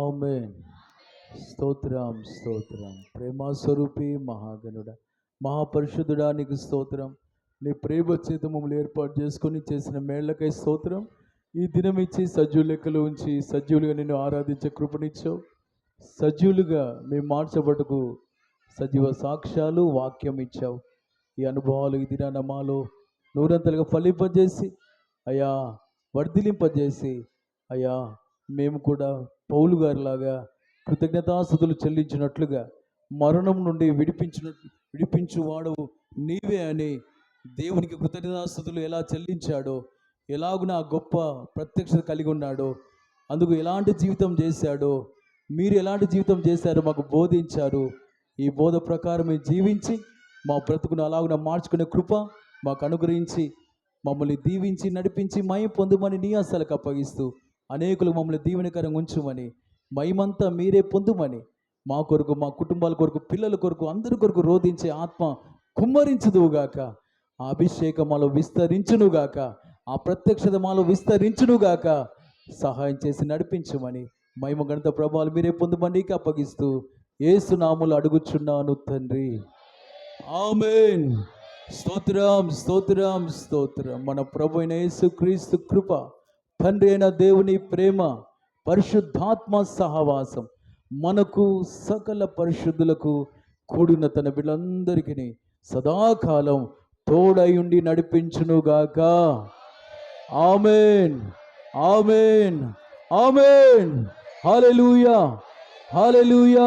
ఆమేన్. స్తోత్రం, స్తోత్రం. ప్రేమ స్వరూపి మహాగణుడ మహాపరిశుద్ధుడా నీకు స్తోత్రం. నీ ప్రేమ చేత మమ్మల్ని ఏర్పాటు చేసుకొని చేసిన మేళ్లకై స్తోత్రం. ఈ దినం ఇచ్చి సజీవుల లెక్కలు ఉంచి సజీవులుగా నిన్ను ఆరాధించే కృపనిచ్చావు. సజీవులుగా మేము మార్చబడుకు సజీవ సాక్ష్యాలు వాక్యం ఇచ్చావు. ఈ అనుభవాలు ఈ దినాన మాలో నూరంతలుగా ఫలింపజేసి అయ్యా వర్ధిలింపజేసి అయ్యా మేము కూడా పౌలు గారిలాగా కృతజ్ఞతాస్తుతులు చెల్లించినట్లుగా మరణం నుండి విడిపించువాడు నీవే అని దేవునికి కృతజ్ఞతాస్తుతులు ఎలా చెల్లించాడో, ఎలాగున గొప్ప ప్రత్యక్షత కలిగి ఉన్నాడో, అందుకు ఎలాంటి జీవితం చేశాడో, మీరు ఎలాంటి జీవితం చేశారో మాకు బోధించారు. ఈ బోధ ప్రకారం జీవించి మా బ్రతుకును అలాగున మార్చుకునే కృప మాకు అనుగ్రహించి మమ్మల్ని దీవించి నడిపించి మయం పొందుమని నీ అసలకు అప్పగిస్తూ అనేకులు మమ్మల్ని దీవెనకరంగా ఉంచుమని మయమంతా మీరే పొందుమని మా కొరకు, మా కుటుంబాల కొరకు, పిల్లల కొరకు, అందరి కొరకు రోధించే ఆత్మ కుమ్మరించుదువుగాక. ఆ అభిషేకం మాలో విస్తరించునుగాక. ఆ ప్రత్యక్షత మాలో విస్తరించునుగాక. సహాయం చేసి నడిపించమని మహిమ ఘనత ప్రభావాలు మీరే పొందుమని నీకు అప్పగిస్తూ యేసు నామములో అడుగుచున్నాను తండ్రి. ఆమేన్. స్తోత్రం, స్తోత్రం, స్తోత్రం. మన ప్రభు అయిన యేసుక్రీస్తు కృప, తండ్రి అయిన దేవుని ప్రేమ, పరిశుద్ధాత్మ సహవాసం మనకు సకల పరిశుద్ధులకు కూడిన తన బిడ్డలందరికీ సదాకాలం తోడై ఉండి నడిపించునుగాక. ఆమేన్, ఆమేన్, ఆమేన్. హల్లెలూయా, హల్లెలూయా.